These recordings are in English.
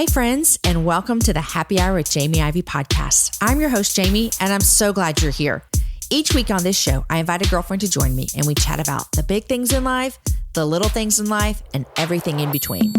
Hey friends, and welcome to the Happy Hour with Jamie Ivey podcast. I'm your host, Jamie, and I'm so glad you're here. Each week on this show, I invite a girlfriend to join me and we chat about the big things in life, the little things in life, and everything in between.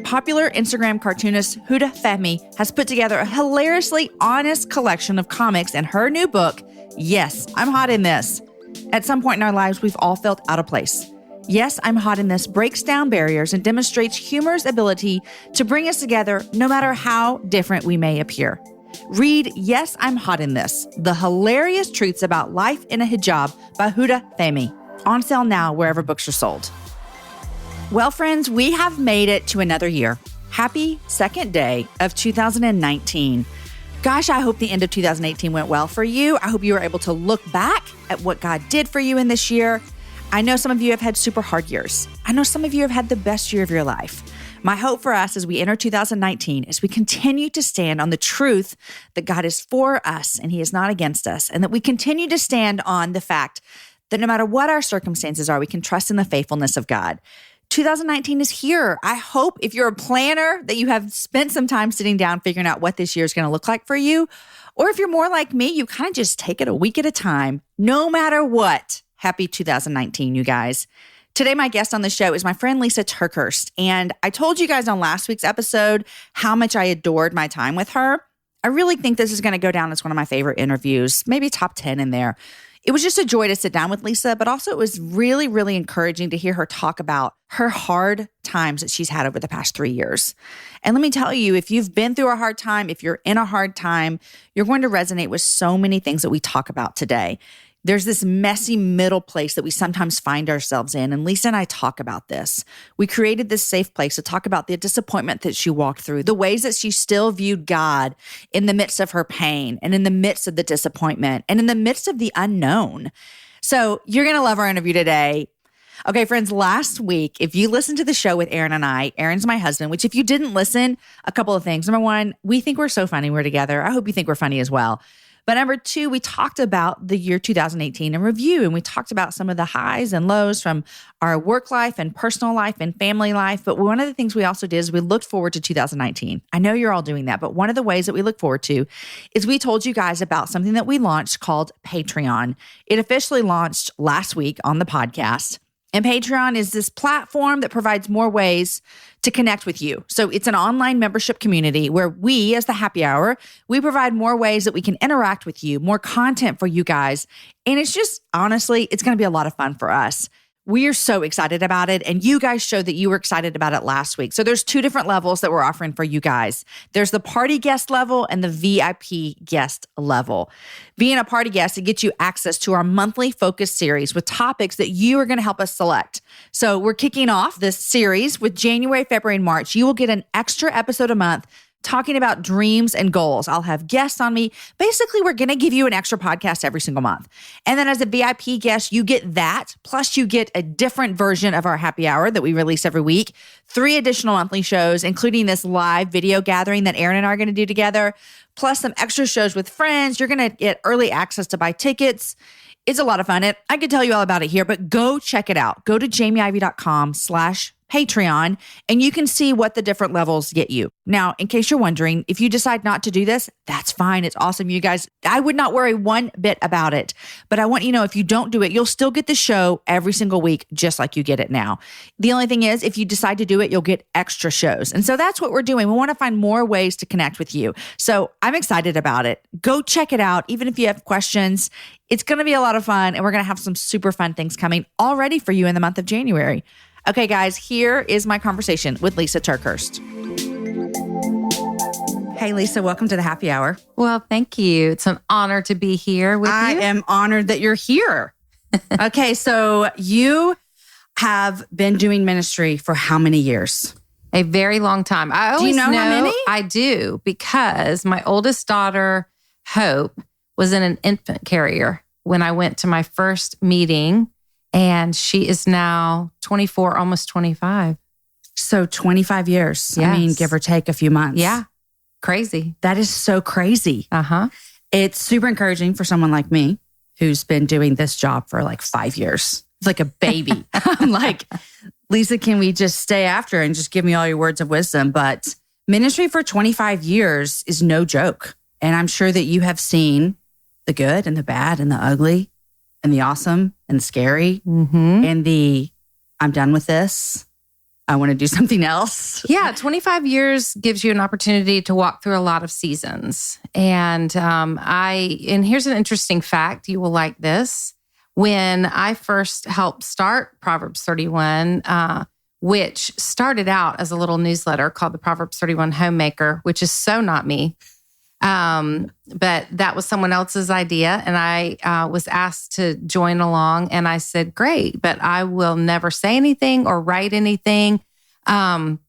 Popular Instagram cartoonist Huda Fahmy has put together a hilariously honest collection of comics in her new book, Yes, I'm Hot in This. At some point in our lives, we've all felt out of place. Yes, I'm Hot in This breaks down barriers and demonstrates humor's ability to bring us together no matter how different we may appear. Read Yes, I'm Hot in This, the hilarious truths about life in a hijab by Huda Fahmy. On sale now wherever books are sold. Well, friends, we have made it to another year. Happy second day of 2019. Gosh, I hope the end of 2018 went well for you. I hope you were able to look back at what God did for you in this year. I know some of you have had super hard years. I know some of you have had the best year of your life. My hope for us as we enter 2019 is we continue to stand on the truth that God is for us and He is not against us, and that we continue to stand on the fact that no matter what our circumstances are, we can trust in the faithfulness of God. 2019 is here. I hope if you're a planner that you have spent some time sitting down figuring out what this year is going to look like for you. Or if you're more like me, you kind of just take it a week at a time, no matter what. Happy 2019, you guys. Today, my guest on the show is my friend Lysa TerKeurst. And I told you guys on last week's episode how much I adored my time with her. I really think this is going to go down as one of my favorite interviews, maybe top 10 in there. It was just a joy to sit down with Lysa, but also it was really, really encouraging to hear her talk about her hard times that she's had over the past 3 years. And let me tell you, if you've been through a hard time, if you're in a hard time, you're going to resonate with so many things that we talk about today. There's this messy middle place that we sometimes find ourselves in. And Lysa and I talk about this. We created this safe place to talk about the disappointment that she walked through, the ways that she still viewed God in the midst of her pain and in the midst of the disappointment and in the midst of the unknown. So you're going to love our interview today. Okay, friends, last week, if you listened to the show with Aaron and I, Aaron's my husband, which if you didn't listen, a couple of things. Number one, we think we're so funny we're together. I hope you think we're funny as well. But number two, we talked about the year 2018 in review, and we talked about some of the highs and lows from our work life and personal life and family life. But one of the things we also did is we looked forward to 2019. I know you're all doing that, but one of the ways that we look forward to is we told you guys about something that we launched called Patreon. It officially launched last week on the podcast. And Patreon is this platform that provides more ways to connect with you. So it's an online membership community where we, as the Happy Hour, we provide more ways that we can interact with you, more content for you guys. And it's just, honestly, it's going to be a lot of fun for us. We are so excited about it, and you guys showed that you were excited about it last week. So there's two different levels that we're offering for you guys. There's the party guest level and the VIP guest level. Being a party guest, it gets you access to our monthly focus series with topics that you are going to help us select. So we're kicking off this series with January, February, and March. You will get an extra episode a month talking about dreams and goals. I'll have guests on me. Basically, we're going to give you an extra podcast every single month. And then as a VIP guest, you get that. Plus, you get a different version of our Happy Hour that we release every week. 3 additional monthly shows, including this live video gathering that Aaron and I are going to do together. Plus some extra shows with friends. You're going to get early access to buy tickets. It's a lot of fun. I could tell you all about it here, but go check it out. Go to jamieivey.com/Patreon, and you can see what the different levels get you. Now, in case you're wondering, if you decide not to do this, that's fine. It's awesome, you guys. I would not worry one bit about it. But I want you to know, if you don't do it, you'll still get the show every single week, just like you get it now. The only thing is, if you decide to do it, you'll get extra shows. And so that's what we're doing. We want to find more ways to connect with you. So I'm excited about it. Go check it out, even if you have questions. It's going to be a lot of fun, and we're going to have some super fun things coming already for you in the month of January. Okay, guys, here is my conversation with Lysa TerKeurst. Hey, Lysa, welcome to the Happy Hour. Well, thank you. It's an honor to be here with you. I am honored that you're here. Okay, so you have been doing ministry for how many years? A very long time. I always do you know how many? I do, because my oldest daughter, Hope, was in an infant carrier when I went to my first meeting, and she is now 24, almost 25. So 25 years. Yes. I mean, give or take a few months. Yeah. Crazy. That is so crazy. Uh-huh. It's super encouraging for someone like me who's been doing this job for like 5 years. It's like a baby. I'm like, Lysa, can we just stay after and just give me all your words of wisdom? But ministry for 25 years is no joke. And I'm sure that you have seen the good and the bad and the ugly and the awesome and the scary and the I'm done with this. I want to do something else. Yeah, 25 years gives you an opportunity to walk through a lot of seasons. And here's an interesting fact. You will like this. When I first helped start Proverbs 31, which started out as a little newsletter called the Proverbs 31 Homemaker, which is so not me. But that was someone else's idea. And I was asked to join along. And I said, great, but I will never say anything or write anything. And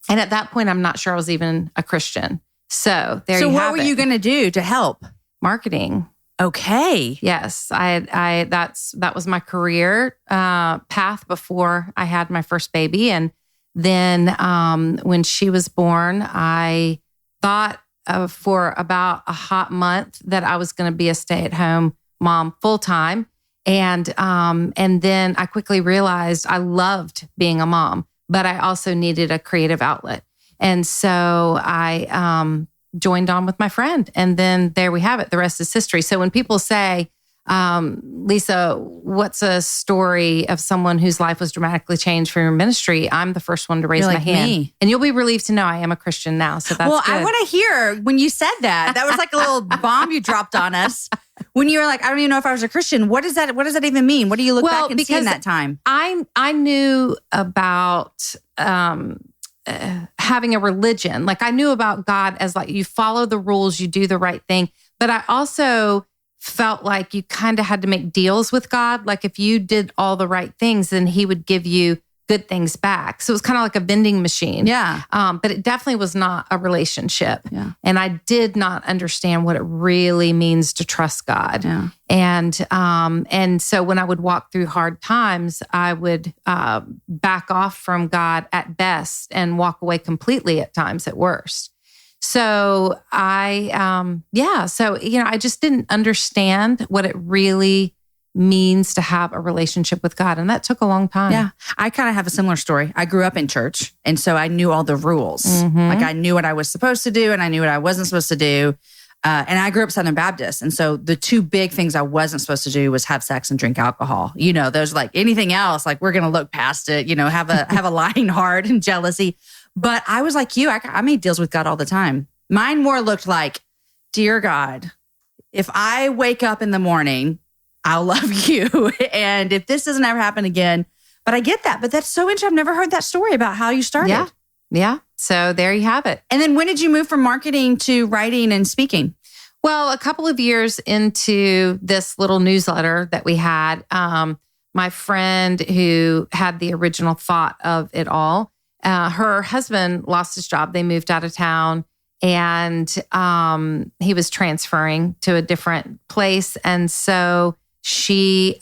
at that point, I'm not sure I was even a Christian. So there you have it. So what were you going to do to help? Marketing. Okay. Yes. That was my career path before I had my first baby. And then when she was born, I thought for about a hot month that I was going to be a stay-at-home mom full-time. And then I quickly realized I loved being a mom, but I also needed a creative outlet. And so I joined on with my friend. And then there we have it. The rest is history. So when people say, Lysa, what's a story of someone whose life was dramatically changed for your ministry? I'm the first one to raise my hand. Me. And you'll be relieved to know I am a Christian now. So that's good. I want to hear when you said that. That was like a little bomb you dropped on us. When you were like, I don't even know if I was a Christian. What does that even mean? What do you look back and see in that time? I knew about having a religion. Like I knew about God as like you follow the rules, you do the right thing. But I also felt like you kind of had to make deals with God. Like if you did all the right things, then he would give you good things back. So it was kind of like a vending machine. Yeah. But it definitely was not a relationship. Yeah. And I did not understand what it really means to trust God. Yeah. And so when I would walk through hard times, I would back off from God at best and walk away completely at times at worst. So I just didn't understand what it really means to have a relationship with God. And that took a long time. Yeah. I kind of have a similar story. I grew up in church. And so I knew all the rules. Like I knew what I was supposed to do and I knew what I wasn't supposed to do. And I grew up Southern Baptist. And so the two big things I wasn't supposed to do was have sex and drink alcohol. You know, there's like anything else, like we're going to look past it, you know, have a lying heart and jealousy. But I was like you, I made deals with God all the time. Mine more looked like, dear God, if I wake up in the morning, I'll love you. And if this doesn't ever happen again, but I get that. But that's so interesting. I've never heard that story about how you started. Yeah. So there you have it. And then when did you move from marketing to writing and speaking? Well, a couple of years into this little newsletter that we had, my friend who had the original thought of it all, her husband lost his job. They moved out of town. And he was transferring to a different place. And so she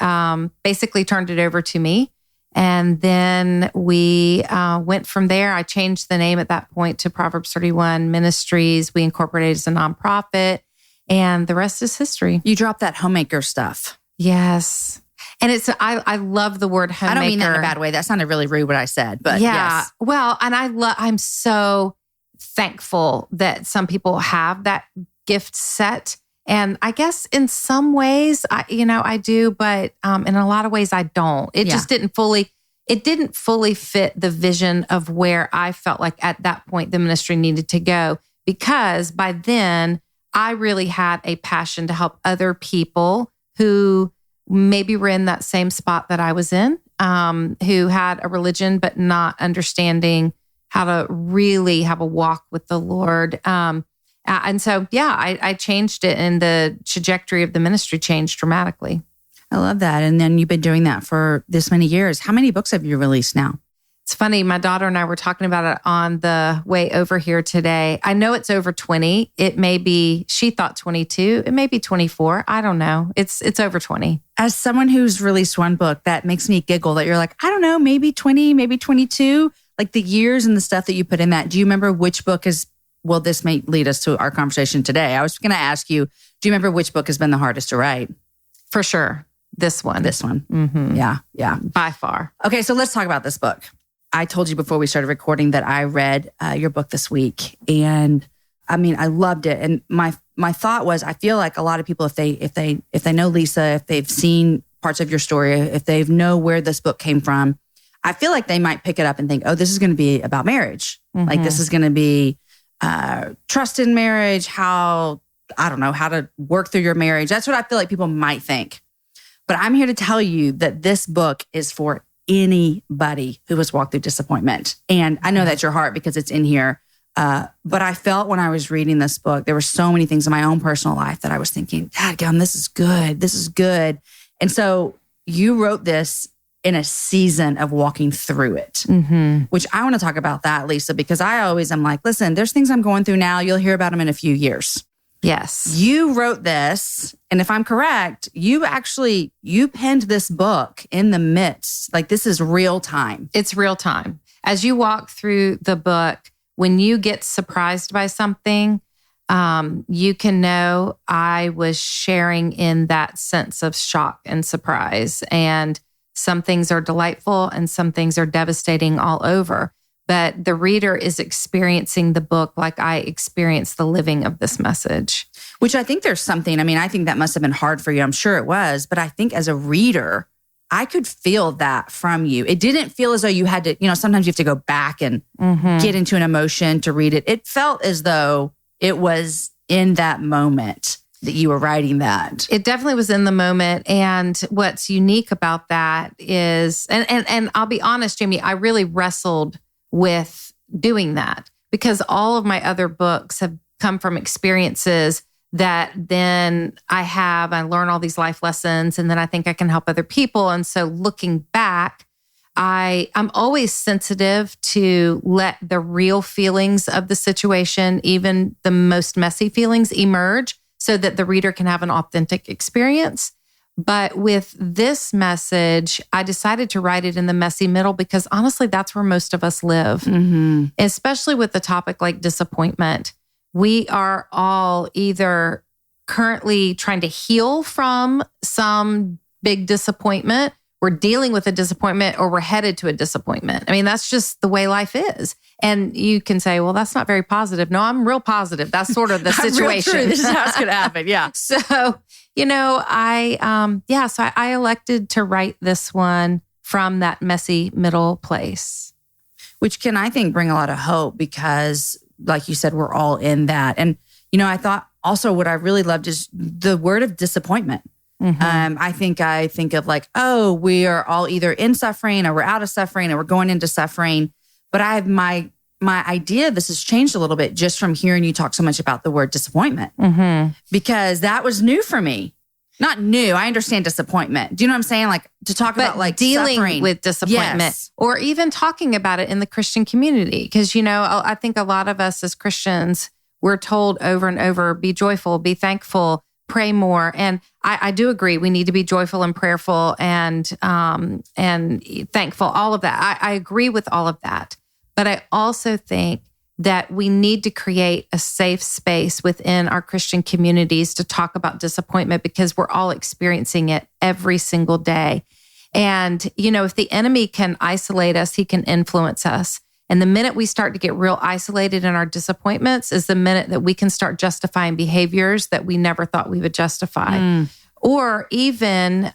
basically turned it over to me. And then we went from there. I changed the name at that point to Proverbs 31 Ministries. We incorporated as a nonprofit. And the rest is history. You dropped that Homemaker stuff. Yes. And I love the word Homemaker. I don't mean that in a bad way. That sounded really rude what I said. But yeah. Yes. Well, and I'm so thankful that some people have that gift set. And I guess in some ways, I do, but in a lot of ways I don't. It just didn't fully fit the vision of where I felt like at that point the ministry needed to go. Because by then I really had a passion to help other people who maybe were in that same spot that I was in, who had a religion, but not understanding how to really have a walk with the Lord. And so, I changed it and the trajectory of the ministry changed dramatically. I love that. And then you've been doing that for this many years. How many books have you released now? It's funny. My daughter and I were talking about it on the way over here today. I know it's over 20. It may be, she thought 22. It may be 24. I don't know. It's over 20. As someone who's released one book, that makes me giggle that you're like, I don't know, maybe 20, maybe 22. Like the years and the stuff that you put in that. Do you remember which book is well, this may lead us to our conversation today. I was going to ask you, do you remember which book has been the hardest to write? For sure. This one. Mm-hmm. Yeah. By far. Okay, so let's talk about this book. I told you before we started recording that I read your book this week, and I mean, I loved it. And my thought was, I feel like a lot of people, if they know Lysa, if they've seen parts of your story, if they know where this book came from, I feel like they might pick it up and think, oh, this is going to be about marriage. Mm-hmm. Like this is going to be trust in marriage, how to work through your marriage. That's what I feel like people might think. But I'm here to tell you that this book is for anybody who has walked through disappointment. And I know that's your heart because it's in here. But I felt when I was reading this book, there were so many things in my own personal life that I was thinking, dadgum, this is good. This is good. And so you wrote this in a season of walking through it, which I want to talk about that, Lysa, because I always am like, listen, there's things I'm going through now. You'll hear about them in a few years. Yes. You wrote this, and if I'm correct, you penned this book in the midst, like this is real time. It's real time. As you walk through the book, when you get surprised by something, you can know I was sharing in that sense of shock and surprise. And some things are delightful and some things are devastating all over. But the reader is experiencing the book like I experienced the living of this message. Which I think there's something, I mean, I think that must have been hard for you. I'm sure it was. But I think as a reader, I could feel that from you. It didn't feel as though you had to, sometimes you have to go back and get into an emotion to read it. It felt as though it was in that moment that you were writing that. It definitely was in the moment. And what's unique about that is, and I'll be honest, Jamie, I really wrestled with doing that because all of my other books have come from experiences that then I learn all these life lessons, and then I think I can help other people. And so looking back, I'm always sensitive to let the real feelings of the situation, even the most messy feelings, emerge so that the reader can have an authentic experience. But with this message, I decided to write it in the messy middle because honestly, that's where most of us live, especially with a topic like disappointment. We are all either currently trying to heal from some big disappointment, we're dealing with a disappointment, or we're headed to a disappointment. I mean, that's just the way life is. And you can say, well, that's not very positive. No, I'm real positive. That's sort of the situation. This is how it's going to happen. Yeah. So, I elected to write this one from that messy middle place. Which can, I think, bring a lot of hope because, like you said, we're all in that. And, I thought also what I really loved is the word of disappointment. I think of like, oh, we are all either in suffering or we're out of suffering or we're going into suffering. But I have my idea, this has changed a little bit just from hearing you talk so much about the word disappointment because that was new for me. Not new. I understand disappointment. Do you know what I'm saying? Like to talk about like dealing suffering with disappointment or even talking about it in the Christian community. Because, I think a lot of us as Christians, we're told over and over, be joyful, be thankful, pray more. And I do agree. We need to be joyful and prayerful and thankful, all of that. I agree with all of that. But I also think that we need to create a safe space within our Christian communities to talk about disappointment because we're all experiencing it every single day. And, if the enemy can isolate us, he can influence us. And the minute we start to get real isolated in our disappointments is the minute that we can start justifying behaviors that we never thought we would justify. Or even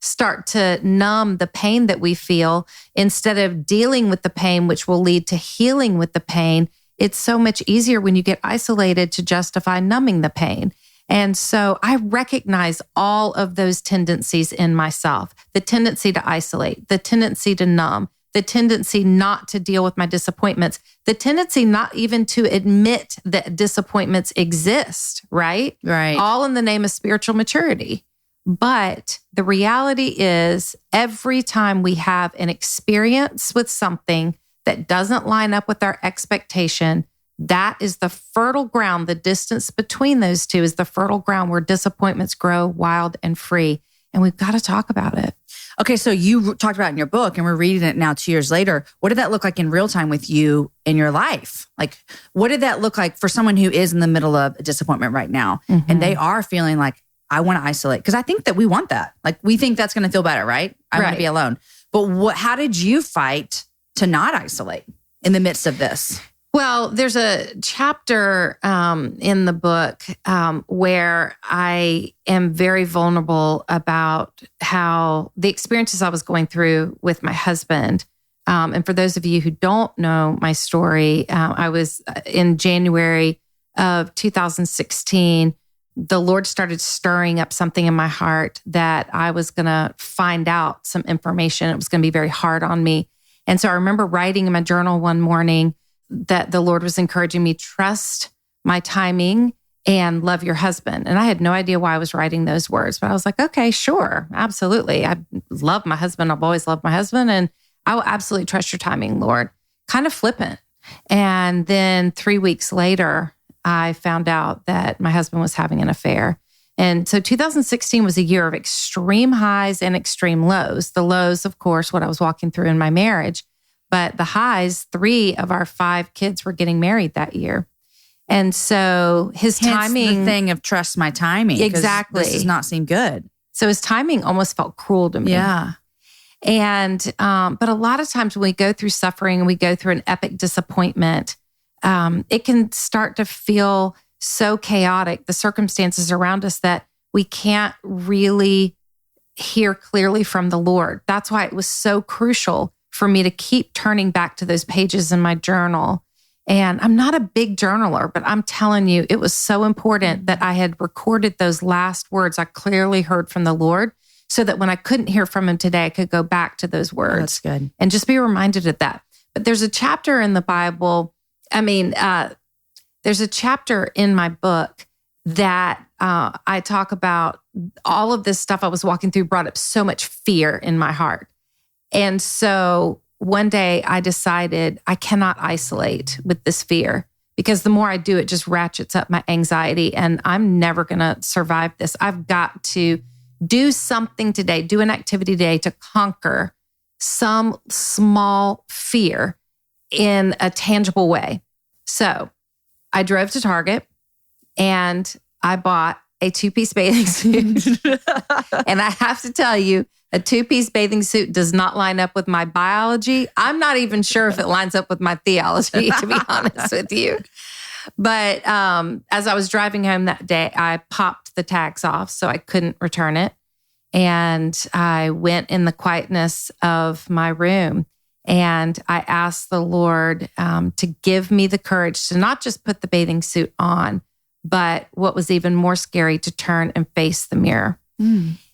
start to numb the pain that we feel instead of dealing with the pain, which will lead to healing with the pain. It's so much easier when you get isolated to justify numbing the pain. And so I recognize all of those tendencies in myself, the tendency to isolate, the tendency to numb, the tendency not to deal with my disappointments, the tendency not even to admit that disappointments exist, right? Right. All in the name of spiritual maturity. But the reality is every time we have an experience with something that doesn't line up with our expectation, that is the fertile ground. The distance between those two is the fertile ground where disappointments grow wild and free. And we've got to talk about it. Okay, so you talked about it in your book, and we're reading it now 2 years later. What did that look like in real time with you in your life? Like, what did that look like for someone who is in the middle of a disappointment right now, and they are feeling like, I want to isolate? Because I think that we want that. Like, we think that's going to feel better, right? I want to be alone. But how did you fight to not isolate in the midst of this? Well, there's a chapter in the book where I am very vulnerable about how the experiences I was going through with my husband. And for those of you who don't know my story, I was in January of 2016. The Lord started stirring up something in my heart that I was going to find out some information. It was going to be very hard on me. And so I remember writing in my journal one morning that the Lord was encouraging me, trust my timing and love your husband. And I had no idea why I was writing those words, but I was like, okay, sure, absolutely. I love my husband. I've always loved my husband, and I will absolutely trust your timing, Lord. Kind of flippant. And then 3 weeks later, I found out that my husband was having an affair. And so 2016 was a year of extreme highs and extreme lows. The lows, of course, what I was walking through in my marriage. But the highs, 3 of our 5 kids were getting married that year. And so his timing... the thing of trust my timing. Exactly. This does not seem good. So his timing almost felt cruel to me. Yeah. And, but a lot of times when we go through suffering and we go through an epic disappointment, it can start to feel so chaotic, the circumstances around us, that we can't really hear clearly from the Lord. That's why it was so crucial for me to keep turning back to those pages in my journal. And I'm not a big journaler, but I'm telling you, it was so important that I had recorded those last words I clearly heard from the Lord, so that when I couldn't hear from him today, I could go back to those words. That's good. And just be reminded of that. But there's a chapter in the Bible, there's a chapter in my book that I talk about all of this stuff I was walking through brought up so much fear in my heart. And so one day I decided I cannot isolate with this fear, because the more I do, it just ratchets up my anxiety, and I'm never going to survive this. I've got to do something today, do an activity today to conquer some small fear in a tangible way. So I drove to Target and I bought a 2-piece bathing suit. And I have to tell you, a 2-piece bathing suit does not line up with my biology. I'm not even sure if it lines up with my theology, to be honest with you. But as I was driving home that day, I popped the tags off so I couldn't return it. And I went in the quietness of my room and I asked the Lord to give me the courage to not just put the bathing suit on, but what was even more scary, to turn and face the mirror.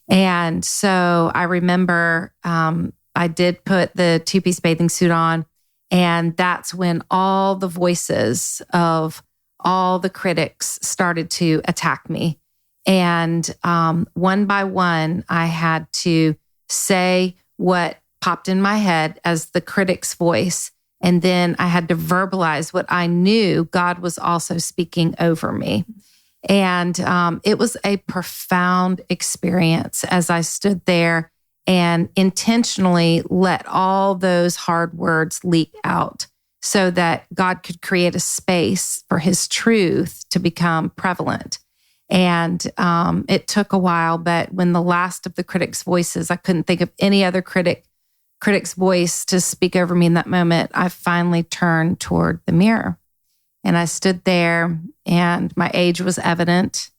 And so I remember I did put the 2-piece bathing suit on, and that's when all the voices of all the critics started to attack me. And one by one, I had to say what popped in my head as the critic's voice. And then I had to verbalize what I knew God was also speaking over me. And it was a profound experience as I stood there and intentionally let all those hard words leak out so that God could create a space for his truth to become prevalent. And it took a while, but when the last of the critics' voices, I couldn't think of any other critic's voice to speak over me in that moment, I finally turned toward the mirror. And I stood there and my age was evident.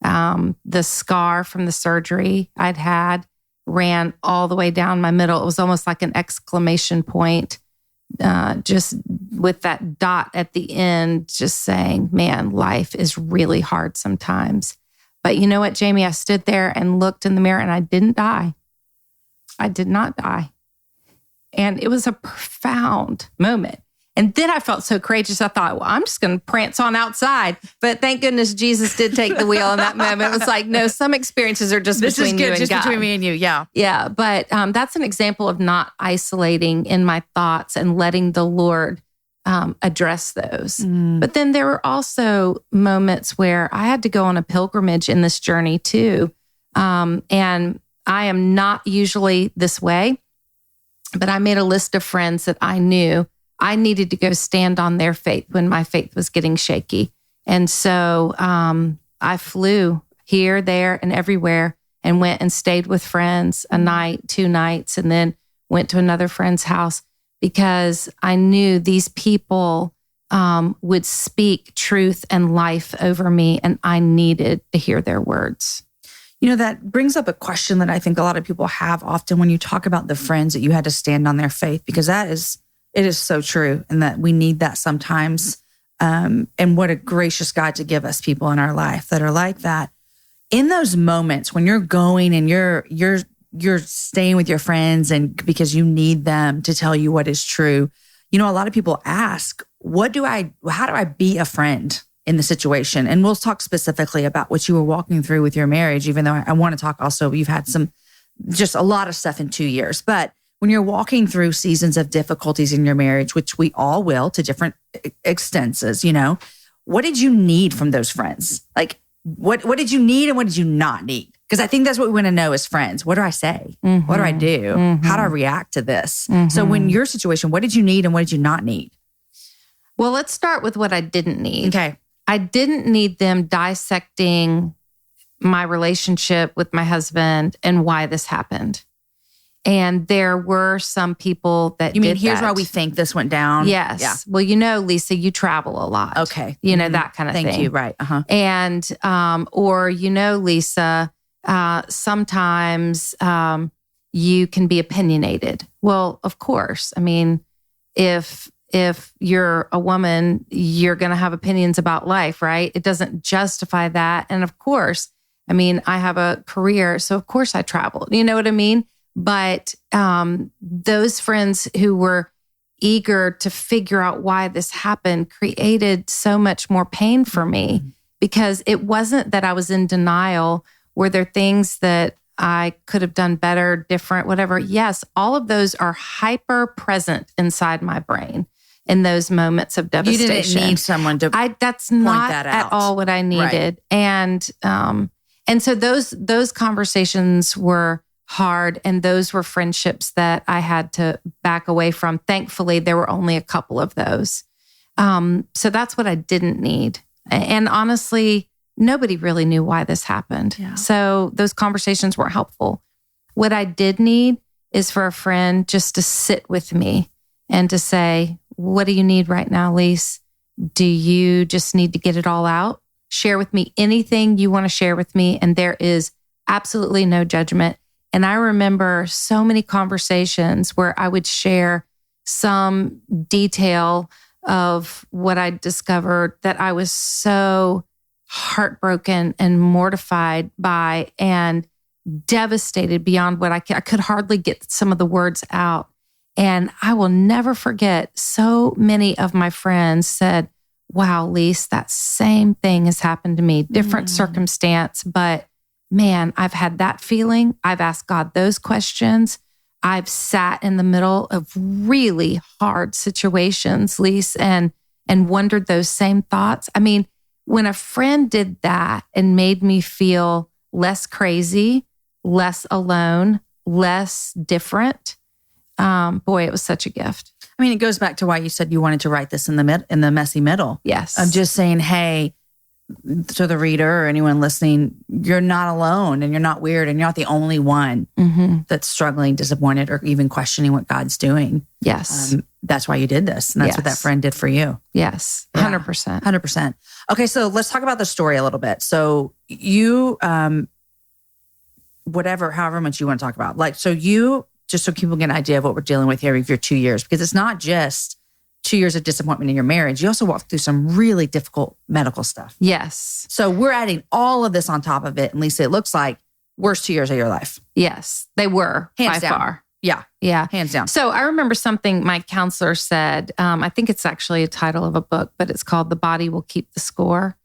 The scar from the surgery I'd had ran all the way down my middle. It was almost like an exclamation point, just with that dot at the end, just saying, man, life is really hard sometimes. But you know what, Jamie? I stood there and looked in the mirror and I didn't die. I did not die. And it was a profound moment. And then I felt so courageous. I thought, well, I'm just going to prance on outside. But thank goodness Jesus did take the wheel in that moment. It was like, no, some experiences are just between you and God. This is good, just between me and you, yeah. Yeah, but that's an example of not isolating in my thoughts and letting the Lord address those. But then there were also moments where I had to go on a pilgrimage in this journey too. And I am not usually this way, but I made a list of friends that I knew I needed to go stand on their faith when my faith was getting shaky. And so I flew here, there, and everywhere and went and stayed with friends a night, 2 nights, and then went to another friend's house because I knew these people would speak truth and life over me, and I needed to hear their words. You know, that brings up a question that I think a lot of people have often when you talk about the friends that you had to stand on their faith, because it is so true, and that we need that sometimes. And what a gracious God to give us people in our life that are like that. In those moments when you're going and you're staying with your friends and because you need them to tell you what is true, you know, a lot of people ask, how do I be a friend in the situation? And we'll talk specifically about what you were walking through with your marriage, even though I want to talk also, you've had just a lot of stuff in 2 years. But when you're walking through seasons of difficulties in your marriage, which we all will to different extents, you know, what did you need from those friends? Like, what did you need and what did you not need? Because I think that's what we want to know as friends. What do I say? Mm-hmm. What do I do? Mm-hmm. How do I react to this? Mm-hmm. So when your situation, what did you need and what did you not need? Well, let's start with what I didn't need. Okay. I didn't need them dissecting my relationship with my husband and why this happened. And there were some people that you mean, here's why we think this went down? Yes. Yeah. Well, you know, Lysa, you travel a lot. Okay. You know, that kind of thing. Thank you. Right. Uh-huh. And, or, you know, Lysa, sometimes you can be opinionated. Well, of course. I mean, if you're a woman, you're going to have opinions about life, right? It doesn't justify that. And of course, I mean, I have a career, so of course I traveled. You know what I mean? But those friends who were eager to figure out why this happened created so much more pain for me, because it wasn't that I was in denial. Were there things that I could have done better, different, whatever? Yes, all of those are hyper present inside my brain in those moments of devastation. You didn't need someone to that's point not that out. At all what I needed. Right. And so those conversations were hard, and those were friendships that I had to back away from. Thankfully, there were only a couple of those. So that's what I didn't need. And honestly, nobody really knew why this happened. Yeah. So those conversations weren't helpful. What I did need is for a friend just to sit with me and to say, what do you need right now, Lysa? Do you just need to get it all out? Share with me anything you want to share with me. And there is absolutely no judgment. And I remember so many conversations where I would share some detail of what I discovered that I was so heartbroken and mortified by and devastated beyond what I could hardly get some of the words out. And I will never forget, so many of my friends said, wow, Lysa, that same thing has happened to me, different circumstance, but man, I've had that feeling. I've asked God those questions. I've sat in the middle of really hard situations, Lysa, and wondered those same thoughts. I mean, when a friend did that and made me feel less crazy, less alone, less different, boy, it was such a gift. I mean, it goes back to why you said you wanted to write this in the messy middle. Yes. Of just saying, hey, to the reader or anyone listening, you're not alone and you're not weird and you're not the only one that's struggling, disappointed, or even questioning what God's doing. Yes. That's why you did this. And that's what that friend did for you. Yes. 100%. 100%. Okay. So let's talk about the story a little bit. So you, however much you want to talk about, just so people get an idea of what we're dealing with here with your 2 years, because it's not just 2 years of disappointment in your marriage. You also walked through some really difficult medical stuff. Yes. So we're adding all of this on top of it. And Lysa, it looks like worst 2 years of your life. Yes, they were hands by down. far. Yeah. Yeah. Hands down. So I remember something my counselor said. I think it's actually a title of a book, but it's called The Body Will Keep the Score.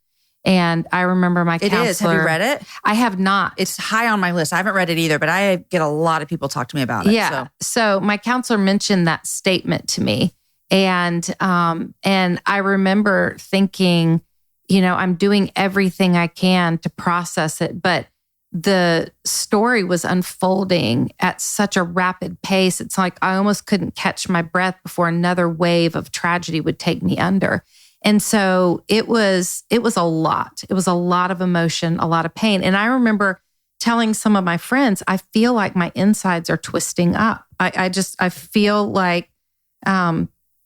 And I remember my counselor. It is. Have you read it? I have not. It's high on my list. I haven't read it either, but I get a lot of people talk to me about it. Yeah. So my counselor mentioned that statement to me. And I remember thinking, I'm doing everything I can to process it, but the story was unfolding at such a rapid pace. It's like I almost couldn't catch my breath before another wave of tragedy would take me under. And so it was a lot. It was a lot of emotion, a lot of pain. And I remember telling some of my friends, I feel like my insides are twisting up. I feel like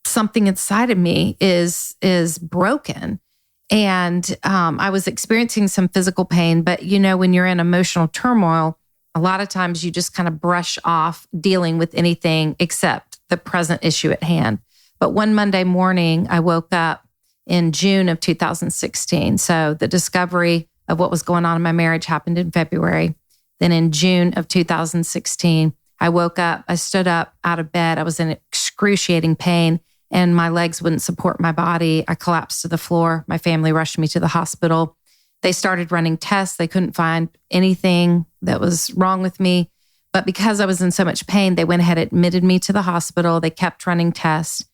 something inside of me is broken. And I was experiencing some physical pain, but when you're in emotional turmoil, a lot of times you just kind of brush off dealing with anything except the present issue at hand. But one Monday morning, I woke up in June of 2016. So the discovery of what was going on in my marriage happened in February. Then in June of 2016, I woke up, I stood up out of bed. I was in excruciating pain and my legs wouldn't support my body. I collapsed to the floor. My family rushed me to the hospital. They started running tests. They couldn't find anything that was wrong with me. But because I was in so much pain, they went ahead and admitted me to the hospital. They kept running tests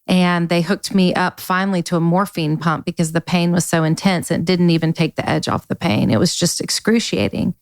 and they hooked me up finally to a morphine pump because the pain was so intense. It didn't even take the edge off the pain. It was just excruciating.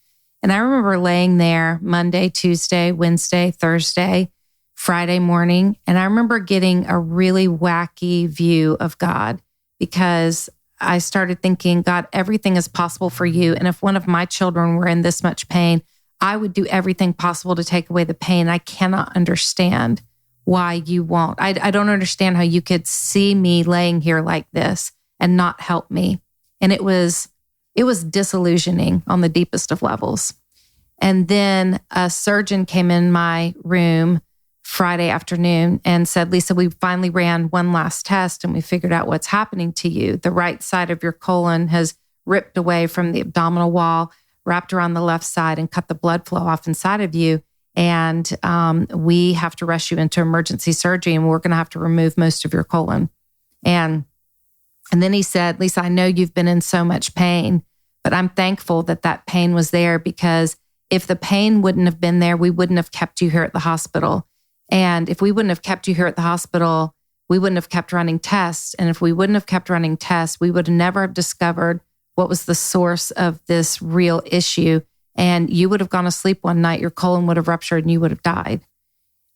And I remember laying there Monday, Tuesday, Wednesday, Thursday, Friday morning. And I remember getting a really wacky view of God because I started thinking, God, everything is possible for you. And if one of my children were in this much pain, I would do everything possible to take away the pain. I cannot understand why you won't. I don't understand how you could see me laying here like this and not help me. And it was disillusioning on the deepest of levels. And then a surgeon came in my room Friday afternoon and said, Lysa, we finally ran one last test and we figured out what's happening to you. The right side of your colon has ripped away from the abdominal wall, wrapped around the left side and cut the blood flow off inside of you. And we have to rush you into emergency surgery and we're going to have to remove most of your colon. And then he said, Lysa, I know you've been in so much pain, but I'm thankful that pain was there because if the pain wouldn't have been there, we wouldn't have kept you here at the hospital. And if we wouldn't have kept you here at the hospital, we wouldn't have kept running tests. And if we wouldn't have kept running tests, we would never have discovered what was the source of this real issue. And you would have gone to sleep one night, your colon would have ruptured and you would have died.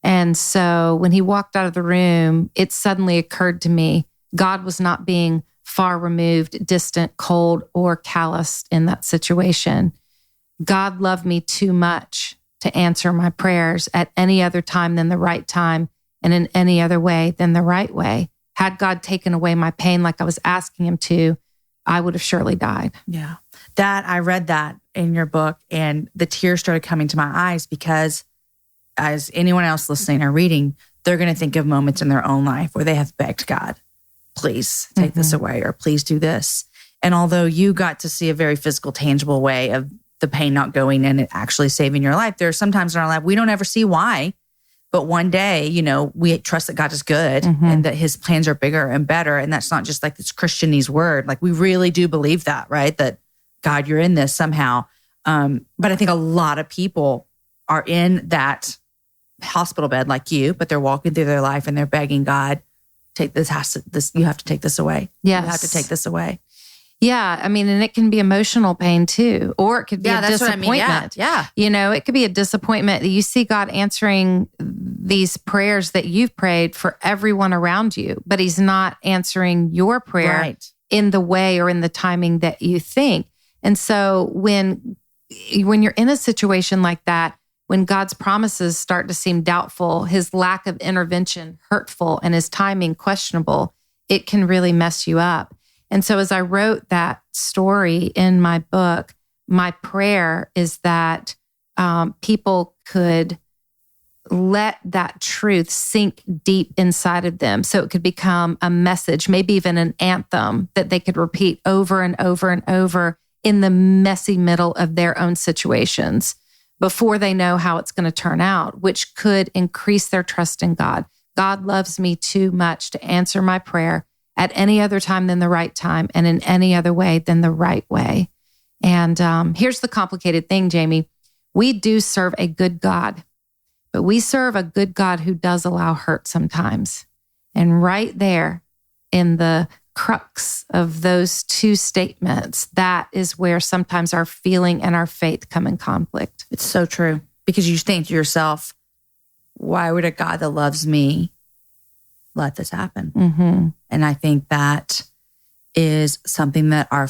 And so when he walked out of the room, it suddenly occurred to me, God was not being far removed, distant, cold, or calloused in that situation. God loved me too much to answer my prayers at any other time than the right time and in any other way than the right way. Had God taken away my pain like I was asking him to, I would have surely died. Yeah. I read that in your book and the tears started coming to my eyes because as anyone else listening or reading, they're going to think of moments in their own life where they have begged God, please take this away or please do this. And although you got to see a very physical, tangible way of the pain not going and it actually saving your life, there are some times in our life we don't ever see why. But one day, we trust that God is good and that his plans are bigger and better. And that's not just like this Christianese word. Like we really do believe that, right? That God, you're in this somehow. But I think a lot of people are in that hospital bed like you, but they're walking through their life and they're begging God, you have to take this away. Yes. You have to take this away. Yeah. I mean, and it can be emotional pain too, or it could be a disappointment. What I mean. Yeah. It could be a disappointment that you see God answering these prayers that you've prayed for everyone around you, but he's not answering your prayer in the way or in the timing that you think. And so when you're in a situation like that, when God's promises start to seem doubtful, his lack of intervention hurtful, and his timing questionable, it can really mess you up. And so as I wrote that story in my book, my prayer is that people could let that truth sink deep inside of them so it could become a message, maybe even an anthem that they could repeat over and over and over in the messy middle of their own situations before they know how it's going to turn out, which could increase their trust in God. God loves me too much to answer my prayer at any other time than the right time and in any other way than the right way. And here's the complicated thing, Jamie. We do serve a good God, but we serve a good God who does allow hurt sometimes. And right there in the crux of those two statements, that is where sometimes our feeling and our faith come in conflict. It's so true. Because you think to yourself, why would a God that loves me let this happen? Mm-hmm. And I think that is something that our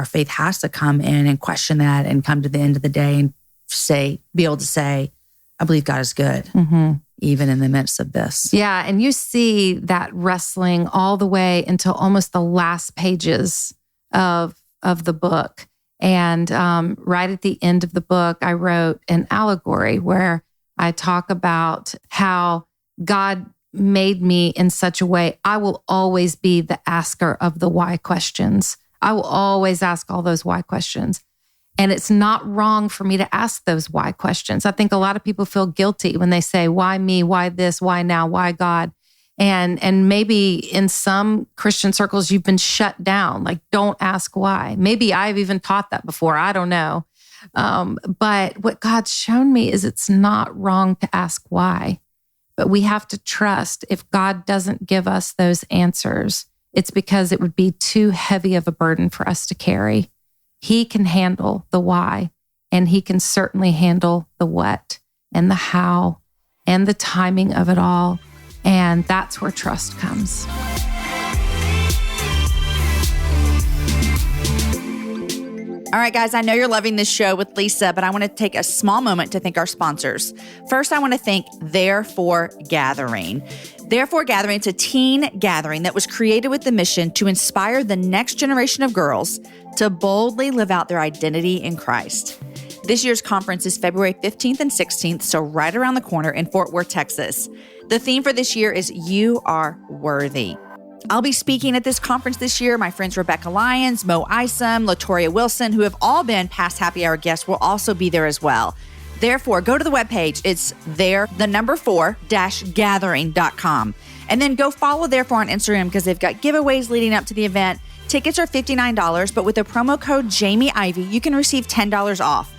faith has to come in and question that and come to the end of the day and be able to say, I believe God is good, Mm-hmm. even in the midst of this. Yeah, and you see that wrestling all the way until almost the last pages of the book. And right at the end of the book, I wrote an allegory where I talk about how God made me in such a way, I will always be the asker of the why questions. I will always ask all those why questions. And it's not wrong for me to ask those why questions. I think a lot of people feel guilty when they say, why me? Why this? Why now? Why God? And maybe in some Christian circles, you've been shut down. Like, don't ask why. Maybe I've even taught that before. I don't know. But what God's shown me is it's not wrong to ask why. But we have to trust if God doesn't give us those answers, it's because it would be too heavy of a burden for us to carry. He can handle the why, and he can certainly handle the what and the how and the timing of it all. And that's where trust comes. All right, guys, I know you're loving this show with Lysa, but I want to take a small moment to thank our sponsors. First, I want to thank Therefore Gathering. Therefore Gathering, it's a teen gathering that was created with the mission to inspire the next generation of girls to boldly live out their identity in Christ. This year's conference is February 15th and 16th, so right around the corner in Fort Worth, Texas. The theme for this year is You Are Worthy. I'll be speaking at this conference this year. My friends Rebecca Lyons, Mo Isom, Latoria Wilson, who have all been past happy hour guests, will also be there as well. Therefore, go to the webpage. It's there4-gathering.com. And then go follow Therefore on Instagram because they've got giveaways leading up to the event. Tickets are $59, but with the promo code Jamie Ivy, you can receive $10 off.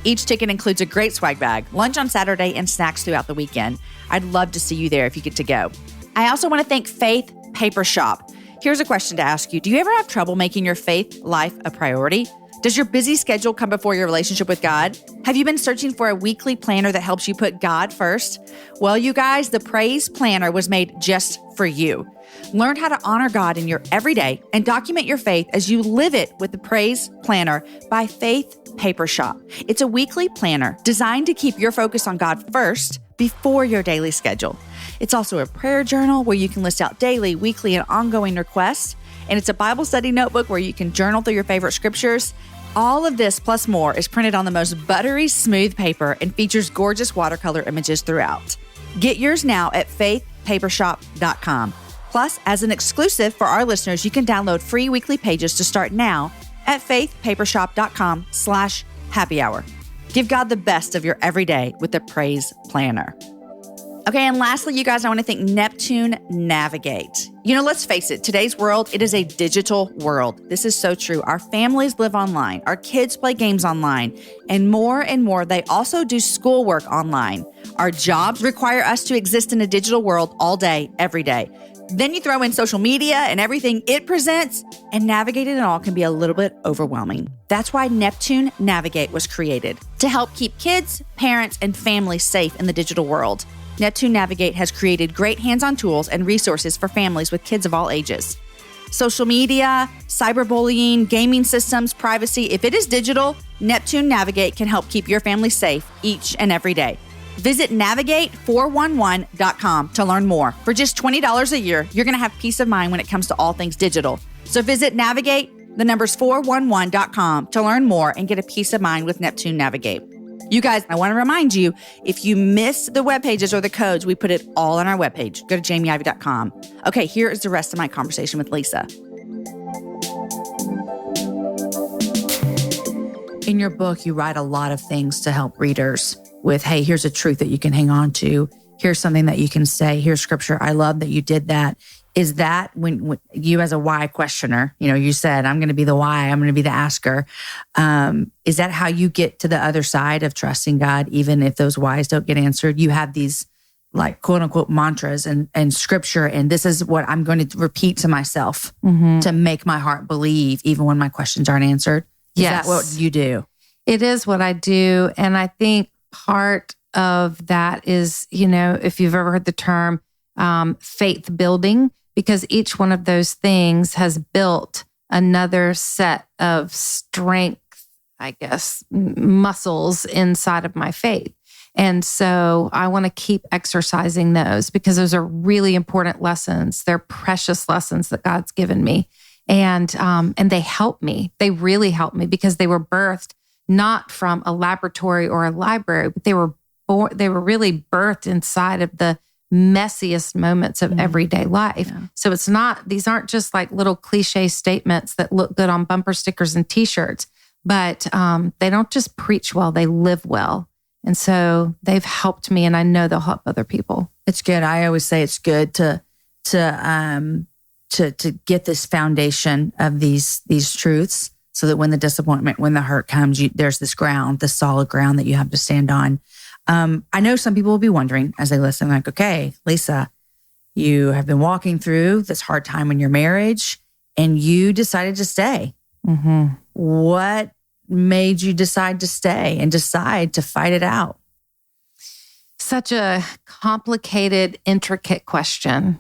Each ticket includes a great swag bag, lunch on Saturday, and snacks throughout the weekend. I'd love to see you there if you get to go. I also want to thank Faith Paper Shop. Here's a question to ask you. Do you ever have trouble making your faith life a priority? Does your busy schedule come before your relationship with God? Have you been searching for a weekly planner that helps you put God first? Well, you guys, the Praise Planner was made just for you. Learn how to honor God in your everyday and document your faith as you live it with the Praise Planner by Faith Paper Shop. It's a weekly planner designed to keep your focus on God first before your daily schedule. It's also a prayer journal where you can list out daily, weekly, and ongoing requests. And it's a Bible study notebook where you can journal through your favorite scriptures. All of this plus more is printed on the most buttery smooth paper and features gorgeous watercolor images throughout. Get yours now at faithpapershop.com. Plus, as an exclusive for our listeners, you can download free weekly pages to start now at faithpapershop.com/happy hour. Give God the best of your everyday with the Praise Planner. Okay, and lastly, you guys, I want to thank Neptune Navigate. You know, let's face it, today's world, it is a digital world. This is so true. Our families live online. Our kids play games online. And more, they also do schoolwork online. Our jobs require us to exist in a digital world all day, every day. Then you throw in social media and everything it presents, and navigating it all can be a little bit overwhelming. That's why Neptune Navigate was created, to help keep kids, parents, and families safe in the digital world. Neptune Navigate has created great hands-on tools and resources for families with kids of all ages. Social media, cyberbullying, gaming systems, privacy, if it is digital, Neptune Navigate can help keep your family safe each and every day. Visit navigate411.com to learn more. For just $20 a year, you're going to have peace of mind when it comes to all things digital. So visit navigate411.com to learn more and get a peace of mind with Neptune Navigate. You guys, I want to remind you, if you miss the web pages or the codes, we put it all on our webpage. Go to jamieivy.com. Okay, here is the rest of my conversation with Lysa. In your book, you write a lot of things to help readers with, hey, here's a truth that you can hang on to. Here's something that you can say. Here's scripture. I love that you did that. Is that when you as a why questioner, you said, I'm going to be the why, I'm going to be the asker. Is that how you get to the other side of trusting God, even if those whys don't get answered? You have these like quote unquote mantras and scripture. And this is what I'm going to repeat to myself to make my heart believe, even when my questions aren't answered. Is that what you do? It is what I do. And I think part of that is, if you've ever heard the term faith building, because each one of those things has built another set of strength, I guess, muscles inside of my faith. And so I want to keep exercising those because those are really important lessons. They're precious lessons that God's given me. And they help me. They really help me because they were birthed not from a laboratory or a library, but they were really birthed inside of the messiest moments of everyday life. Yeah. So these aren't just like little cliche statements that look good on bumper stickers and t-shirts, but they don't just preach well, they live well. And so they've helped me, and I know they'll help other people. It's good. I always say it's good to get this foundation of these truths, so that when the disappointment, when the hurt comes, there's this ground, this solid ground that you have to stand on. I know some people will be wondering as they listen, like, okay, Lysa, you have been walking through this hard time in your marriage, and you decided to stay. Mm-hmm. What made you decide to stay and decide to fight it out? Such a complicated, intricate question,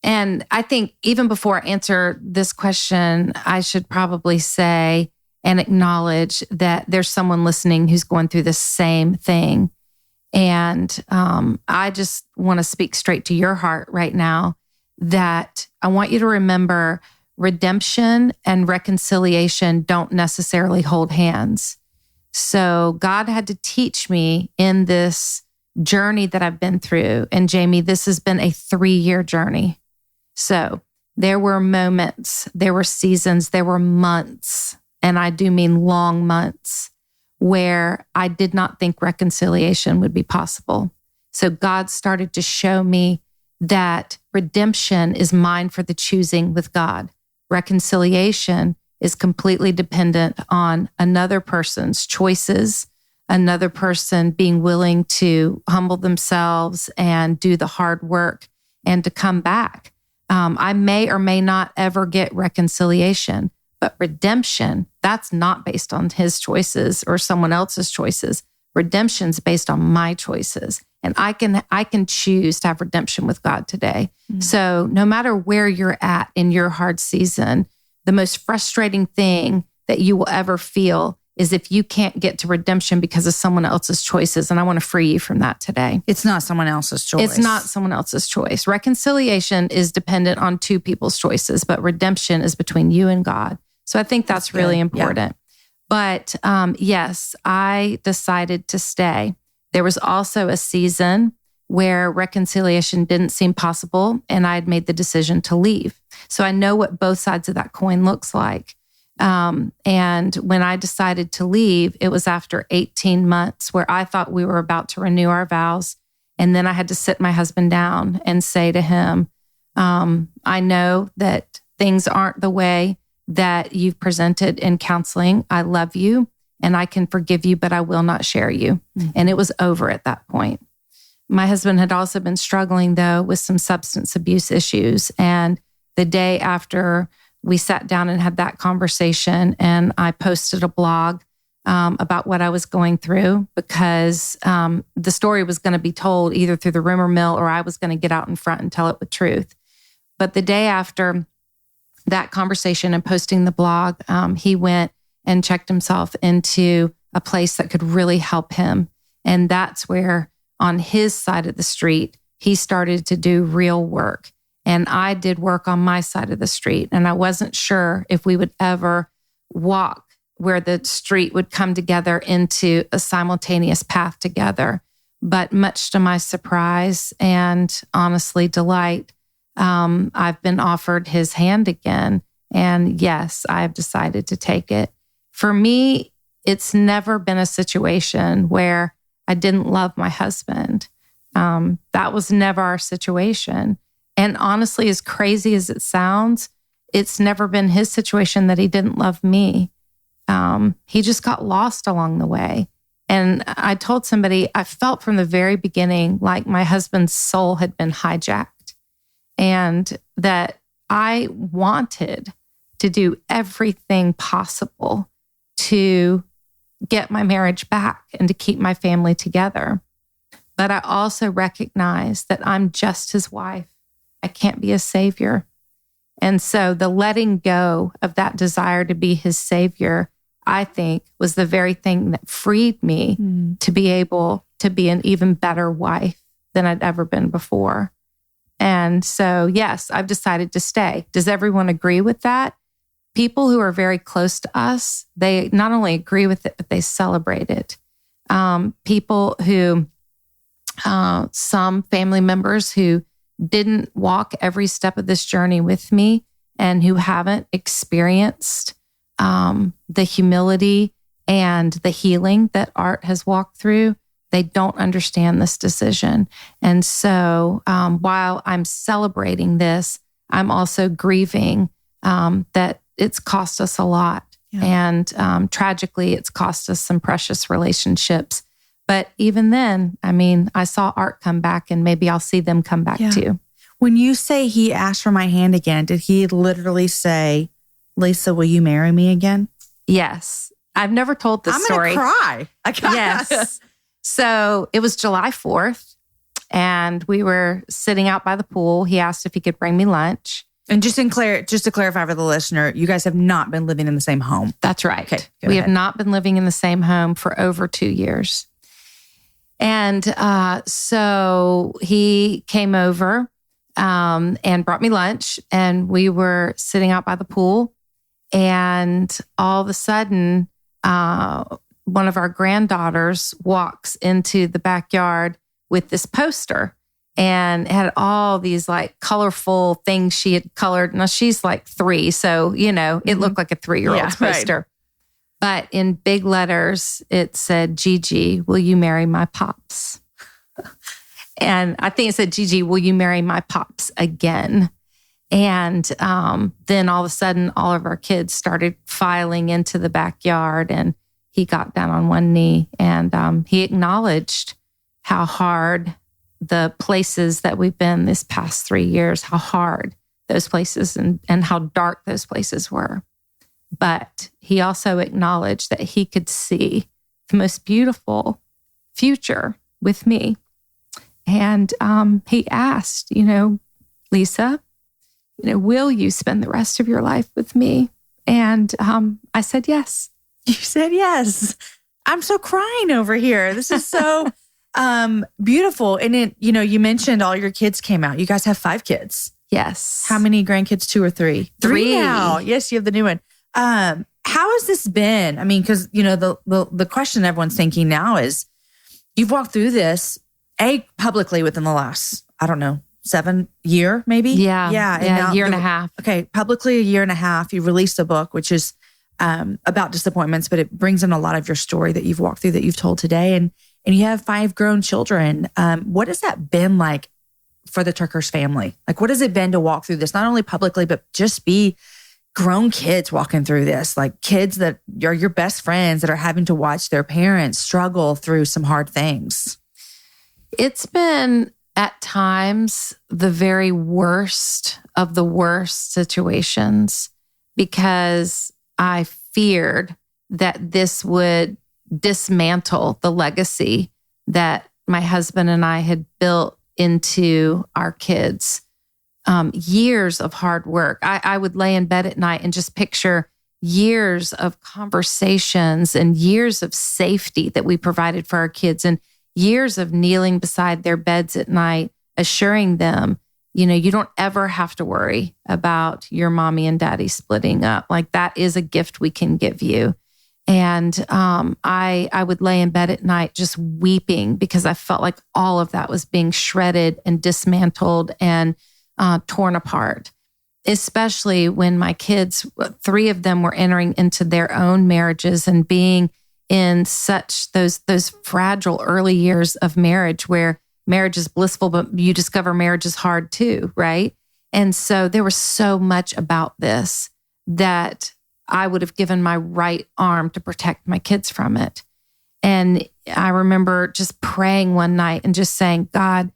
And I think even before I answer this question, I should probably say and acknowledge that there's someone listening who's going through the same thing. And I just want to speak straight to your heart right now that I want you to remember redemption and reconciliation don't necessarily hold hands. So God had to teach me in this journey that I've been through. And Jamie, this has been a 3-year journey. So there were moments, there were seasons, there were months, and I do mean long months, where I did not think reconciliation would be possible. So God started to show me that redemption is mine for the choosing with God. Reconciliation is completely dependent on another person's choices, another person being willing to humble themselves and do the hard work and to come back. I may or may not ever get reconciliation, but redemption, that's not based on his choices or someone else's choices. Redemption's based on my choices. And I can choose to have redemption with God today. Mm-hmm. So no matter where you're at in your hard season, the most frustrating thing that you will ever feel is if you can't get to redemption because of someone else's choices. And I want to free you from that today. It's not someone else's choice. It's not someone else's choice. Reconciliation is dependent on 2 people's choices, but redemption is between you and God. So I think that's really important. Yeah. But yes, I decided to stay. There was also a season where reconciliation didn't seem possible, and I had made the decision to leave. So I know what both sides of that coin looks like. And when I decided to leave, it was after 18 months where I thought we were about to renew our vows. And then I had to sit my husband down and say to him, I know that things aren't the way that you've presented in counseling. I love you and I can forgive you, but I will not share you. Mm-hmm. And it was over at that point. My husband had also been struggling, though, with some substance abuse issues. And the day after we sat down and had that conversation, and I posted a blog about what I was going through because the story was going to be told either through the rumor mill or I was going to get out in front and tell it with truth. But the day after that conversation and posting the blog, he went and checked himself into a place that could really help him. And that's where, on his side of the street, he started to do real work. And I did work on my side of the street. And I wasn't sure if we would ever walk where the street would come together into a simultaneous path together. But much to my surprise and honestly delight, I've been offered his hand again. And yes, I've decided to take it. For me, it's never been a situation where I didn't love my husband. That was never our situation. And honestly, as crazy as it sounds, it's never been his situation that he didn't love me. He just got lost along the way. And I told somebody, I felt from the very beginning like my husband's soul had been hijacked, and that I wanted to do everything possible to get my marriage back and to keep my family together. But I also recognize that I'm just his wife. I can't be a savior. And so the letting go of that desire to be his savior, I think, was the very thing that freed me to be able to be an even better wife than I'd ever been before. And so, yes, I've decided to stay. Does everyone agree with that? People who are very close to us, they not only agree with it, but they celebrate it. People who, some family members who didn't walk every step of this journey with me and who haven't experienced the humility and the healing that Art has walked through, they don't understand this decision. And so while I'm celebrating this, I'm also grieving that it's cost us a lot. Yeah. And tragically, it's cost us some precious relationships. But even then, I mean, I saw Art come back, and maybe I'll see them come back too. When you say he asked for my hand again, did he literally say, Lysa, will you marry me again? Yes. I've never told this story. I'm going to cry. Yes. So it was July 4th, and we were sitting out by the pool. He asked if he could bring me lunch. And just to clarify for the listener, you guys have not been living in the same home. That's right. Okay, we have not been living in the same home for over 2 years. And so he came over and brought me lunch, and we were sitting out by the pool. And all of a sudden, one of our granddaughters walks into the backyard with this poster, and it had all these like colorful things she had colored. Now she's like 3, so, you know, it looked like a 3-year-old's poster. Right. But in big letters, it said, Gigi, will you marry my pops? And I think it said, Gigi, will you marry my pops again? And then all of a sudden, all of our kids started filing into the backyard, and he got down on one knee, and he acknowledged how hard the places that we've been this past 3 years, how hard those places and how dark those places were. But he also acknowledged that he could see the most beautiful future with me. And he asked, Lysa, will you spend the rest of your life with me? And I said yes. You said yes. I'm so crying over here. This is so beautiful. And it, you mentioned all your kids came out. You guys have 5 kids. Yes. How many grandkids? 2 or 3? 3 now. Yes, you have the new one. How has this been? I mean, because, the question everyone's thinking now is, you've walked through this, publicly within the last, 7 year, maybe? Yeah. And a year and a half. Okay. Publicly a year and a half. You released a book, which is about disappointments, but it brings in a lot of your story that you've walked through, that you've told today. And you have 5 grown children. What has that been like for the TerKeurst family? Like, what has it been to walk through this, not only publicly, but just be grown kids walking through this, like kids that are your best friends that are having to watch their parents struggle through some hard things? It's been at times the very worst of the worst situations, because I feared that this would dismantle the legacy that my husband and I had built into our kids. Years of hard work. I would lay in bed at night and just picture years of conversations and years of safety that we provided for our kids, and years of kneeling beside their beds at night, assuring them, you don't ever have to worry about your mommy and daddy splitting up. Like, that is a gift we can give you. And I would lay in bed at night just weeping, because I felt like all of that was being shredded and dismantled and torn apart, especially when my kids, 3 of them were entering into their own marriages and being in such those fragile early years of marriage, where marriage is blissful, but you discover marriage is hard too, right? And so there was so much about this that I would have given my right arm to protect my kids from it. And I remember just praying one night and just saying, God,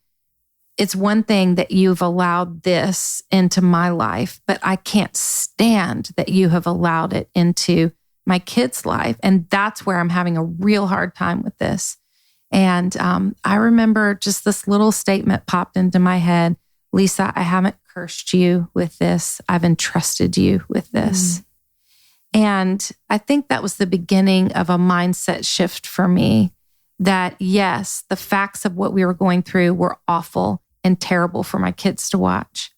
it's one thing that you've allowed this into my life, but I can't stand that you have allowed it into my kid's life. And that's where I'm having a real hard time with this. And I remember just this little statement popped into my head, Lysa, I haven't cursed you with this. I've entrusted you with this. And I think that was the beginning of a mindset shift for me that yes, the facts of what we were going through were awful and terrible for my kids to watch,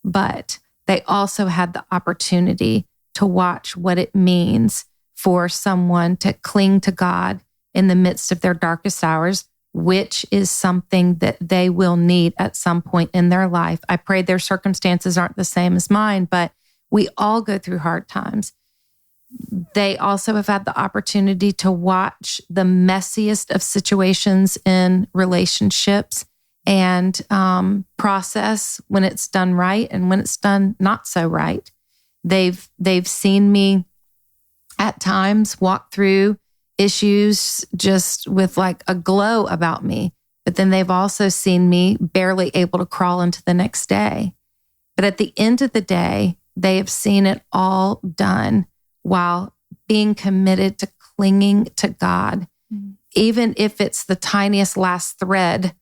but they also had the opportunity to watch what it means for someone to cling to God in the midst of their darkest hours, which is something that they will need at some point in their life. I pray their circumstances aren't the same as mine, but we all go through hard times. They also have had the opportunity to watch the messiest of situations in relationships and process when it's done right and when it's done not so right. They've seen me at times walk through issues just with like a glow about me, but then they've also seen me barely able to crawl into the next day. But at the end of the day, they have seen it all done while being committed to clinging to God, even if it's the tiniest last thread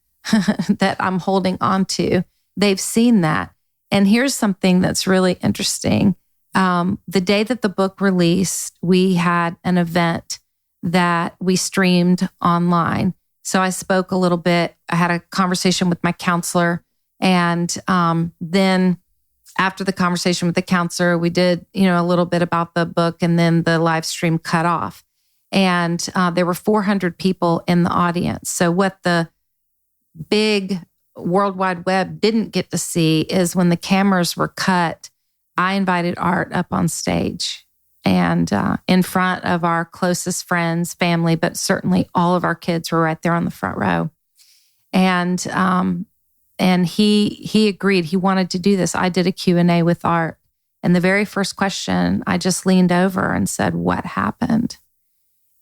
that I'm holding on to. They've seen that. And here's something that's really interesting. The day that the book released, we had an event that we streamed online. So I spoke a little bit. I had a conversation with my counselor. And then after the conversation with the counselor, we did, a little bit about the book, and then the live stream cut off. And there were 400 people in the audience. So what the big World Wide Web didn't get to see is when the cameras were cut, I invited Art up on stage and in front of our closest friends, family, but certainly all of our kids were right there on the front row. And he agreed. He wanted to do this. I did a Q&A with Art. And the very first question, I just leaned over and said, what happened?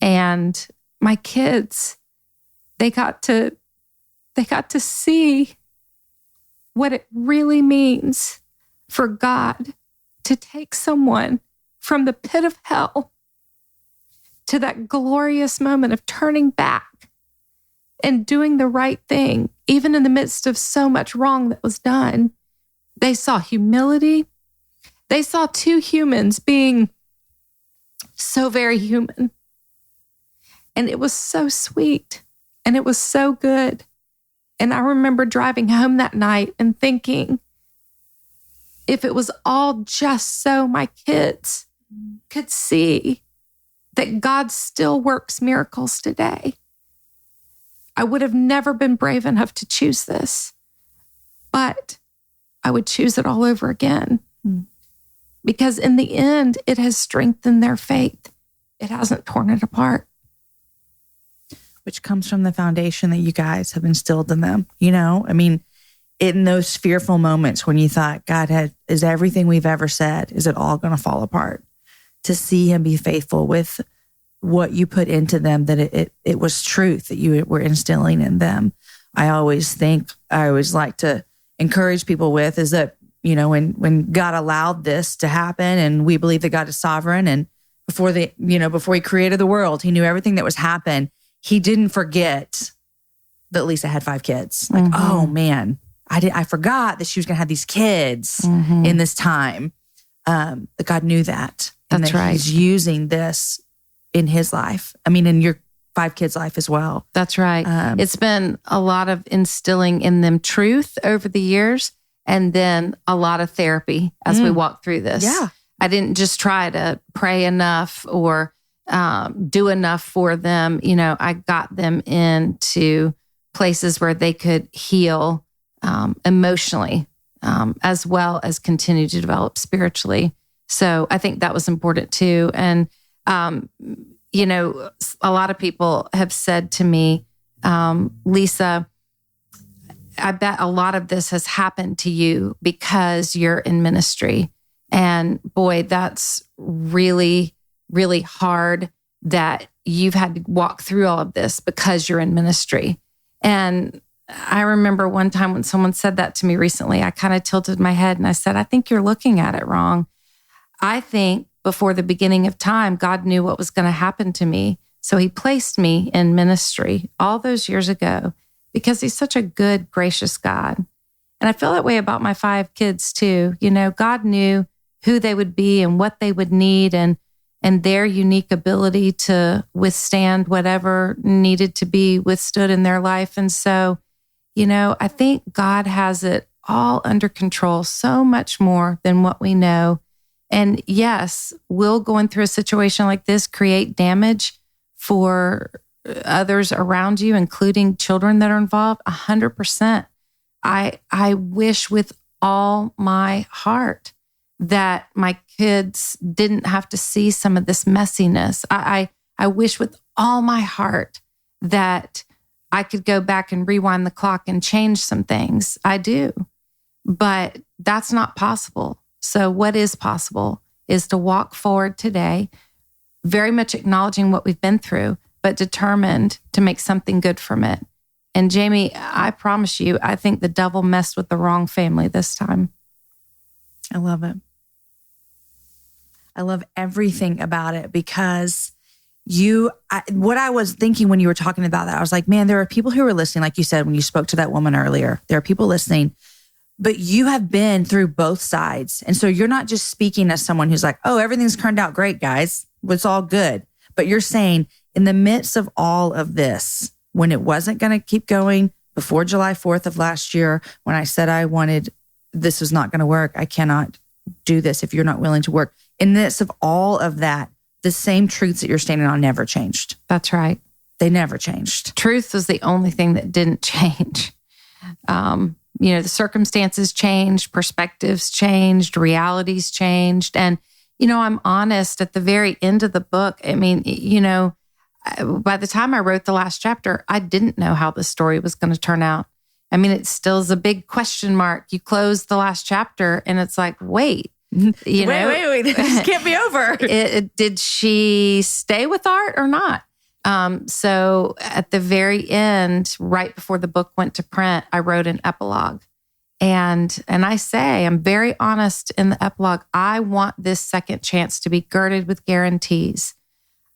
And my kids, they got to see what it really means for God to take someone from the pit of hell to that glorious moment of turning back and doing the right thing, even in the midst of so much wrong that was done. They saw humility. They saw two humans being so very human. And it was so sweet and it was so good. And I remember driving home that night and thinking, if it was all just so my kids could see that God still works miracles today, I would have never been brave enough to choose this, but I would choose it all over again. Because in the end, it has strengthened their faith. It hasn't torn it apart. Which comes from the foundation that you guys have instilled in them. In those fearful moments when you thought, God, is everything we've ever said, is it all going to fall apart? To see him be faithful with what you put into them, that it was truth that you were instilling in them. I always like to encourage people with is that, when God allowed this to happen, and we believe that God is sovereign, and before he created the world, he knew everything that was happen. He didn't forget that Lysa had 5 kids. Like, oh man, I forgot that she was going to have these kids in this time. That God knew that. And That's that right. He's using this in his life. In your 5 kids' life as well. That's right. It's been a lot of instilling in them truth over the years, and then a lot of therapy as we walk through this. Yeah. I didn't just try to pray enough or do enough for them. I got them into places where they could heal emotionally, as well as continue to develop spiritually. So I think that was important too. And, a lot of people have said to me, Lysa, I bet a lot of this has happened to you because you're in ministry. And boy, that's really, really hard that you've had to walk through all of this because you're in ministry. And I remember one time when someone said that to me recently, I kind of tilted my head and I said, I think you're looking at it wrong. I think before the beginning of time, God knew what was going to happen to me. So he placed me in ministry all those years ago because he's such a good, gracious God. And I feel that way about my 5 kids too. You know, God knew who they would be and what they would need and their unique ability to withstand whatever needed to be withstood in their life. And so, you know, I think God has it all under control, so much more than what we know. And yes, will going through a situation like this create damage for others around you, including children that are involved? 100%. I wish with all my heart that my kids didn't have to see some of this messiness. I wish with all my heart that I could go back and rewind the clock and change some things. I do, but that's not possible. So what is possible is to walk forward today, very much acknowledging what we've been through, but determined to make something good from it. And Jamie, I promise you, I think the devil messed with the wrong family this time. I love it. I love everything about it because what I was thinking when you were talking about that, I was like, man, there are people who are listening, like you said, when you spoke to that woman earlier, there are people listening, but you have been through both sides. And so you're not just speaking as someone who's like, oh, everything's turned out great, guys. It's all good. But you're saying in the midst of all of this, when it wasn't going to keep going before July 4th of last year, when I said this was not going to work, I cannot do this if you're not willing to work. In the midst of all of that, the same truths that you're standing on never changed. That's right. They never changed. Truth was the only thing that didn't change. The circumstances changed, perspectives changed, realities changed. And, I'm honest at the very end of the book. I mean, by the time I wrote the last chapter, I didn't know how the story was going to turn out. I mean, it still is a big question mark. You close the last chapter and it's like, wait, wait, this can't be over. Did she stay with Art or not? So at the very end, right before the book went to print, I wrote an epilogue. And I say, I'm very honest in the epilogue, I want this second chance to be girded with guarantees.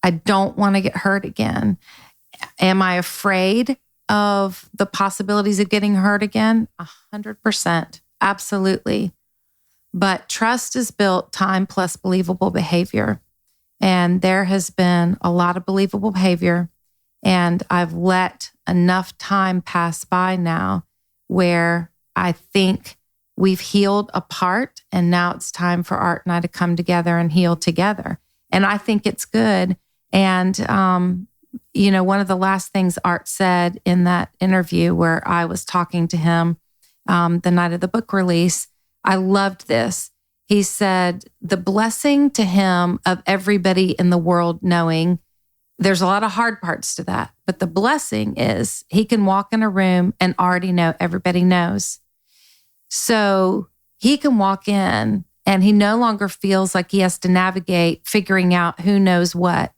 I don't want to get hurt again. Am I afraid of the possibilities of getting hurt again? 100%. Absolutely. But trust is built time plus believable behavior. And there has been a lot of believable behavior. And I've let enough time pass by now where I think we've healed apart. And now it's time for Art and I to come together and heal together. And I think it's good. And, one of the last things Art said in that interview where I was talking to him the night of the book release, I loved this. He said, the blessing to him of everybody in the world knowing, there's a lot of hard parts to that, but the blessing is he can walk in a room and already know everybody knows. So he can walk in and he no longer feels like he has to navigate figuring out who knows what.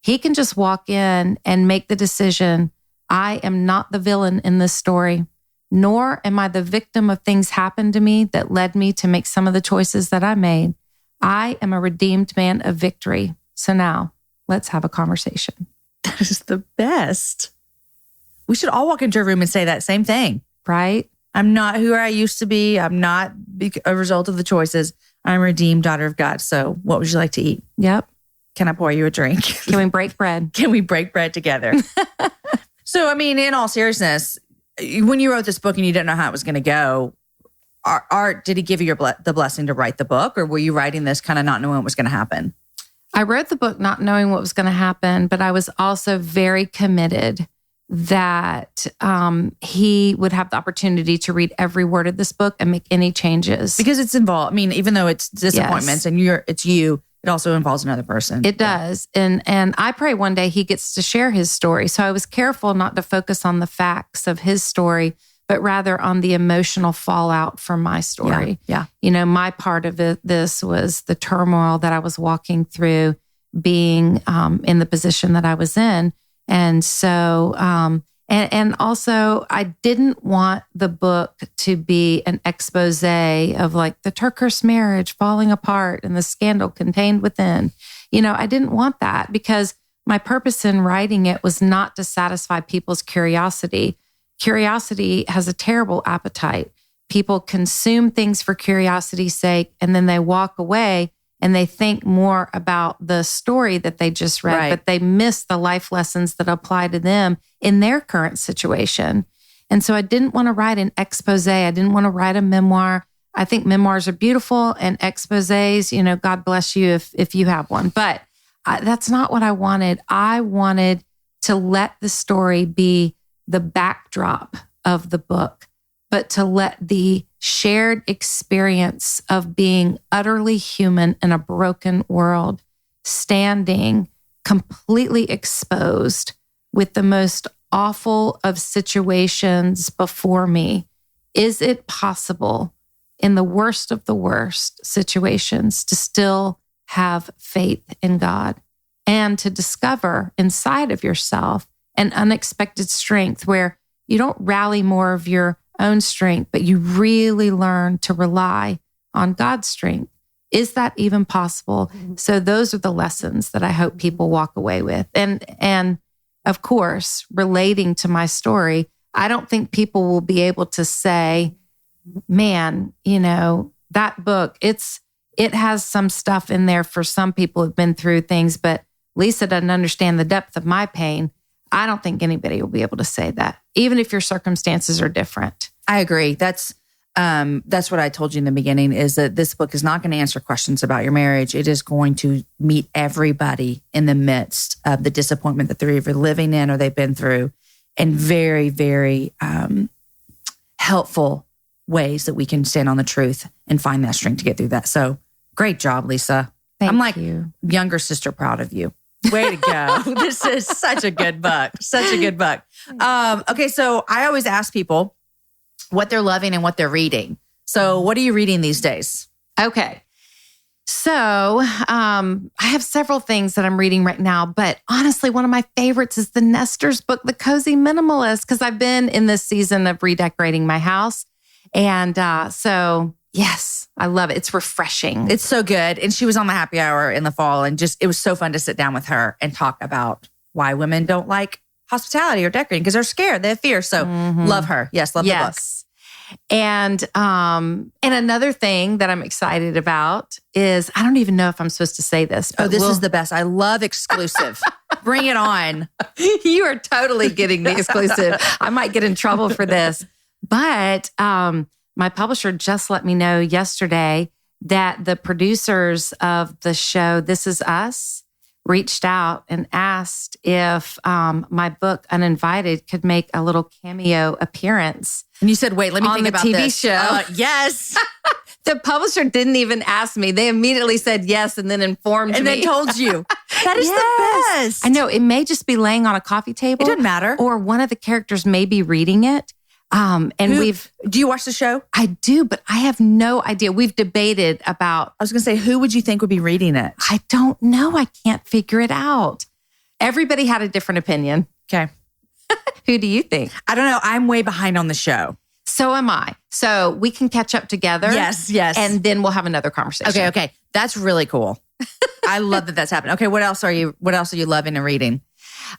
He can just walk in and make the decision, I am not the villain in this story, nor am I the victim of things happen to me that led me to make some of the choices that I made. I am a redeemed man of victory. So now let's have a conversation. That is the best. We should all walk into a room and say that same thing. Right? I'm not who I used to be. I'm not a result of the choices. I'm a redeemed daughter of God. So what would you like to eat? Yep. Can I pour you a drink? Can we break bread? Can we break bread together? So, I mean, in all seriousness, when you wrote this book and you didn't know how it was going to go, Art, did he give you the blessing to write the book, or were you writing this kind of not knowing what was going to happen? I wrote the book not knowing what was going to happen, but I was also very committed that he would have the opportunity to read every word of this book and make any changes. Because it's involved. I mean, even though it's disappointments and it's you, it also involves another person. It does. And I pray one day he gets to share his story. So I was careful not to focus on the facts of his story, but rather on the emotional fallout from my story. Yeah. My part of this was the turmoil that I was walking through, being in the position that I was in. And so, and also I didn't want the book to be an expose of like the TerKeurst marriage falling apart and the scandal contained within. I didn't want that, because my purpose in writing it was not to satisfy people's curiosity. Curiosity has a terrible appetite. People consume things for curiosity's sake, and then they walk away and they think more about the story that they just read, but they miss the life lessons that apply to them in their current situation. And so I didn't want to write an expose. I didn't want to write a memoir. I think memoirs are beautiful, and exposés, God bless you if you have one. But that's not what I wanted. I wanted to let the story be the backdrop of the book, but to let the shared experience of being utterly human in a broken world, standing completely exposed with the most awful of situations before me. Is it possible in the worst of the worst situations to still have faith in God and to discover inside of yourself an unexpected strength where you don't rally more of your own strength, but you really learn to rely on God's strength? Is that even possible? So those are the lessons that I hope people walk away with. And of course, relating to my story, I don't think people will be able to say, man, that book, it has some stuff in there for some people who've been through things, but Lysa doesn't understand the depth of my pain. I don't think anybody will be able to say that, even if your circumstances are different. I agree. That's what I told you in the beginning, is that this book is not going to answer questions about your marriage. It is going to meet everybody in the midst of the disappointment that they're either living in or they've been through, in very, very helpful ways that we can stand on the truth and find that strength to get through that. So great job, Lysa. Thank I'm like you. Younger sister proud of you. Way to go. This is such a good book. Such a good book. Okay, so I always ask people what they're loving and what they're reading. So what are you reading these days? Okay. So I have several things that I'm reading right now, but honestly, one of my favorites is the Nestor's book, The Cozy Minimalist, because I've been in this season of redecorating my house. And so, yes, I love it. It's refreshing. It's so good. And she was on the happy hour in the fall, and it was so fun to sit down with her and talk about why women don't like hospitality or decorating, because they're scared. They have fear. So love her. Yes, love the book. And another thing that I'm excited about is, I don't even know if I'm supposed to say this. But this is the best. I love exclusive. Bring it on. You are totally getting the exclusive. I might get in trouble for this. But my publisher just let me know yesterday that the producers of the show, This Is Us, reached out and asked if my book, Uninvited, could make a little cameo appearance. And you said, wait, let me think about this. On the TV show. Yes. The publisher didn't even ask me. They immediately said yes and then informed me. And then told you. That is the best. I know. It may just be laying on a coffee table. It doesn't matter. Or one of the characters may be reading it. Do you watch the show? I do, but I have no idea. We've debated about. I was going to say, who would you think would be reading it? I don't know. I can't figure it out. Everybody had a different opinion. Okay. Who do you think? I don't know. I'm way behind on the show. So am I. So we can catch up together. Yes. And then we'll have another conversation. Okay. That's really cool. I love that that's happening. Okay. What else are you loving and reading?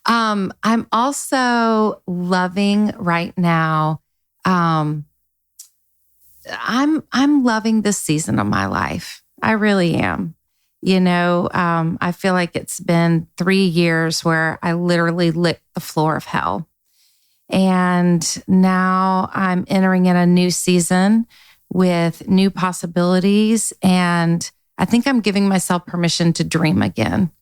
I'm also loving right now. I'm loving this season of my life. I really am. I feel like it's been 3 years where I literally licked the floor of hell. And now I'm entering in a new season with new possibilities. And I think I'm giving myself permission to dream again.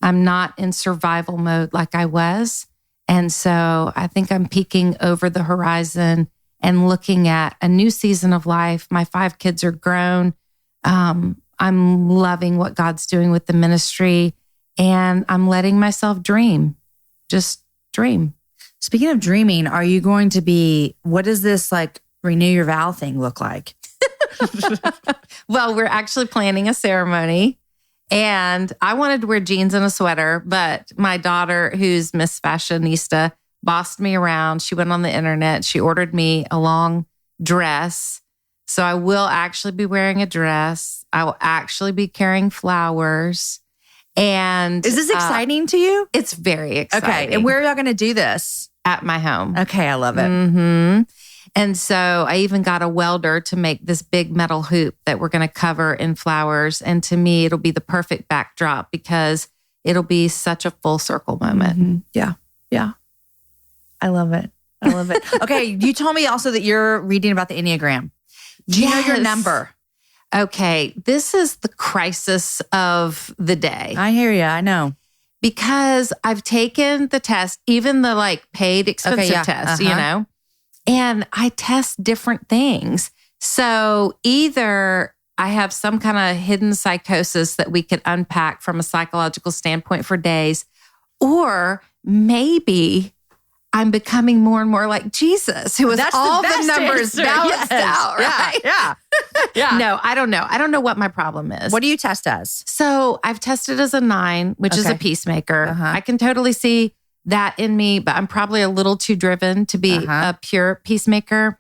I'm not in survival mode like I was. And so I think I'm peeking over the horizon and looking at a new season of life. My 5 kids are grown. I'm loving what God's doing with the ministry, and I'm letting myself dream. Just dream. Speaking of dreaming, are you going to be, what does this renew your vow thing look like? Well, we're actually planning a ceremony. And I wanted to wear jeans and a sweater, but my daughter, who's Miss Fashionista, bossed me around. She went on the internet. She ordered me a long dress. So I will actually be wearing a dress. I will actually be carrying flowers. And is this exciting to you? It's very exciting. Okay. And where are y'all going to do this? At my home. Okay. I love it. Mm-hmm. And so I even got a welder to make this big metal hoop that we're going to cover in flowers. And to me, it'll be the perfect backdrop because it'll be such a full circle moment. Mm-hmm. Yeah. Yeah. I love it. I love it. Okay. You told me also that you're reading about the Enneagram. Do you know your number? Okay. This is the crisis of the day. I hear you. I know. Because I've taken the test, even the paid expensive test, you know, and I test different things. So either I have some kind of hidden psychosis that we could unpack from a psychological standpoint for days, or maybe I'm becoming more and more like Jesus, who has all the numbers balanced out, right? Yeah. Yeah. No, I don't know. I don't know what my problem is. What do you test as? So I've tested as a 9, which is a peacemaker. I can totally see that in me, but I'm probably a little too driven to be a pure peacemaker.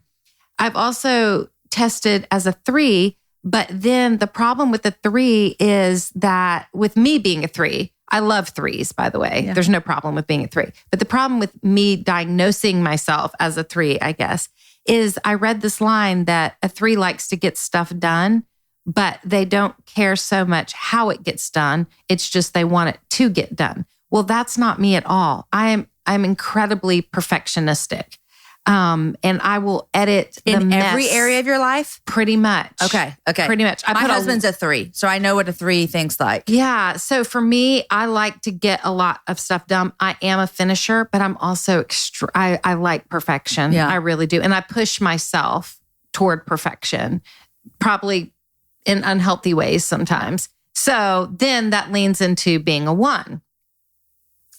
I've also tested as a 3, but then the problem with the 3 is that with me being a 3, I love 3s, by the way. Yeah. There's no problem with being a 3. But the problem with me diagnosing myself as a 3, I guess, is I read this line that a 3 likes to get stuff done, but they don't care so much how it gets done. It's just they want it to get done. Well, that's not me at all. I'm incredibly perfectionistic. And I will edit in every area of your life? Pretty much. Okay. Pretty much. My husband's a 3, so I know what a 3 thinks like. Yeah. So for me, I like to get a lot of stuff done. I am a finisher, but I'm also I like perfection. Yeah. I really do. And I push myself toward perfection, probably in unhealthy ways sometimes. So then that leans into being a 1.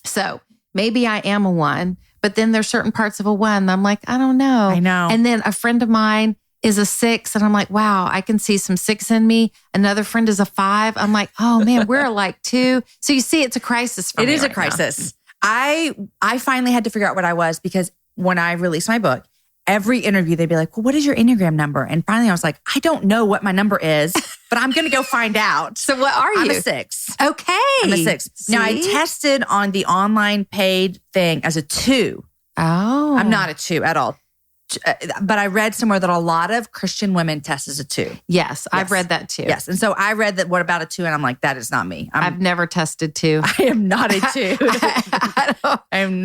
So maybe I am a 1. But then there's certain parts of a 1 that I'm like, I don't know. I know. And then a friend of mine is a 6 and I'm like, wow, I can see some 6 in me. Another friend is a 5. I'm like, oh man, we're alike too. So you see, it's a crisis for me. It is a crisis. I finally had to figure out what I was because when I released my book, every interview they'd be like, well, what is your Enneagram number? And finally I was like, I don't know what my number is, but I'm going to go find out. So what are you? I'm a 6. Okay. I'm a 6. See? Now I tested on the online paid thing as a 2. Oh. I'm not a 2 at all. But I read somewhere that a lot of Christian women test as a 2. Yes, I've read that too. Yes. And so I read that, what about a 2? And I'm like, that is not me. I've never tested 2. I am not a 2.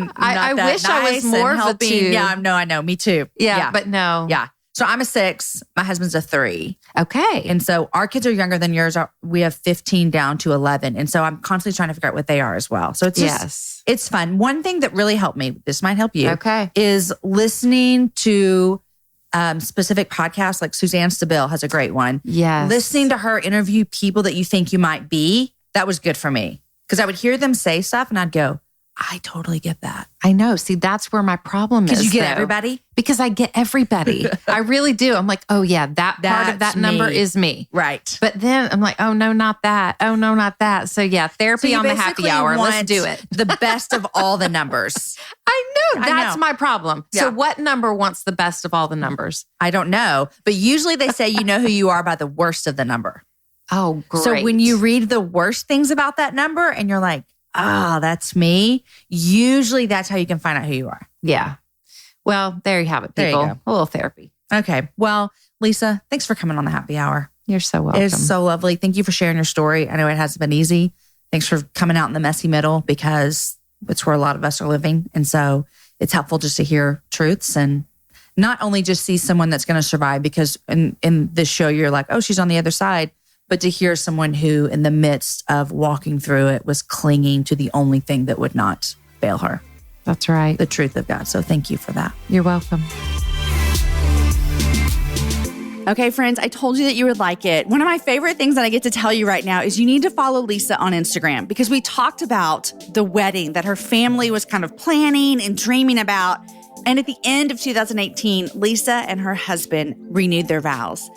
I wish I was more of a 2. Yeah, I know. Me too. Yeah, but no. Yeah. So I'm a 6. My husband's a 3. Okay. And so our kids are younger than yours. We have 15 down to 11. And so I'm constantly trying to figure out what they are as well. So it's just, it's fun. One thing that really helped me, this might help you, is listening to specific podcasts. Like Suzanne Stabile has a great one. Yes. Listening to her interview people that you think you might be, that was good for me. Because I would hear them say stuff and I'd go, I totally get that. I know. See, that's where my problem is. Because you get everybody? Because I get everybody. I really do. I'm like, oh yeah, that part of that number is me. Right. But then I'm like, oh no, not that. Oh no, not that. So yeah, therapy on the happy hour. Let's do it. The best of all the numbers. I know. That's my problem. Yeah. So what number wants the best of all the numbers? I don't know. But usually they say you know who you are by the worst of the number. Oh, great. So when you read the worst things about that number and you're like, that's me. Usually that's how you can find out who you are. Yeah. Well, there you have it, people. A little therapy. Okay. Well, Lysa, thanks for coming on the happy hour. You're so welcome. It's so lovely. Thank you for sharing your story. I know it hasn't been easy. Thanks for coming out in the messy middle because it's where a lot of us are living. And so it's helpful just to hear truths and not only just see someone that's going to survive because in this show, you're like, oh, she's on the other side. But to hear someone who, in the midst of walking through it, was clinging to the only thing that would not fail her. That's right. The truth of God. So thank you for that. You're welcome. Okay, friends, I told you that you would like it. One of my favorite things that I get to tell you right now is you need to follow Lysa on Instagram because we talked about the wedding that her family was kind of planning and dreaming about. And at the end of 2018, Lysa and her husband renewed their vows.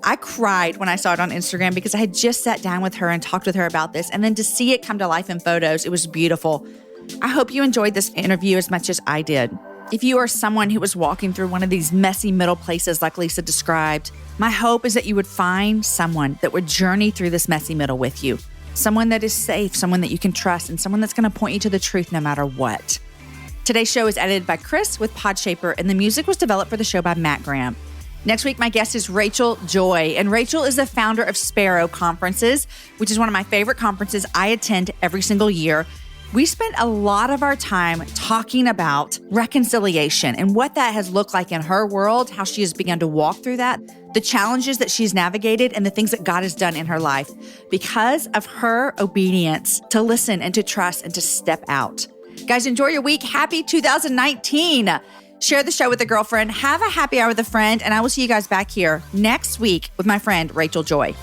I cried when I saw it on Instagram because I had just sat down with her and talked with her about this. And then to see it come to life in photos, it was beautiful. I hope you enjoyed this interview as much as I did. If you are someone who was walking through one of these messy middle places like Lysa described, my hope is that you would find someone that would journey through this messy middle with you. Someone that is safe, someone that you can trust, and someone that's going to point you to the truth no matter what. Today's show is edited by Chris with Podshaper, and the music was developed for the show by Matt Graham. Next week, my guest is Rachel Joy, and Rachel is the founder of Sparrow Conferences, which is one of my favorite conferences I attend every single year. We spent a lot of our time talking about reconciliation and what that has looked like in her world, how she has begun to walk through that, the challenges that she's navigated, and the things that God has done in her life because of her obedience to listen and to trust and to step out. Guys, enjoy your week. Happy 2019. Share the show with a girlfriend. Have a happy hour with a friend, and I will see you guys back here next week with my friend, Rachel Joy.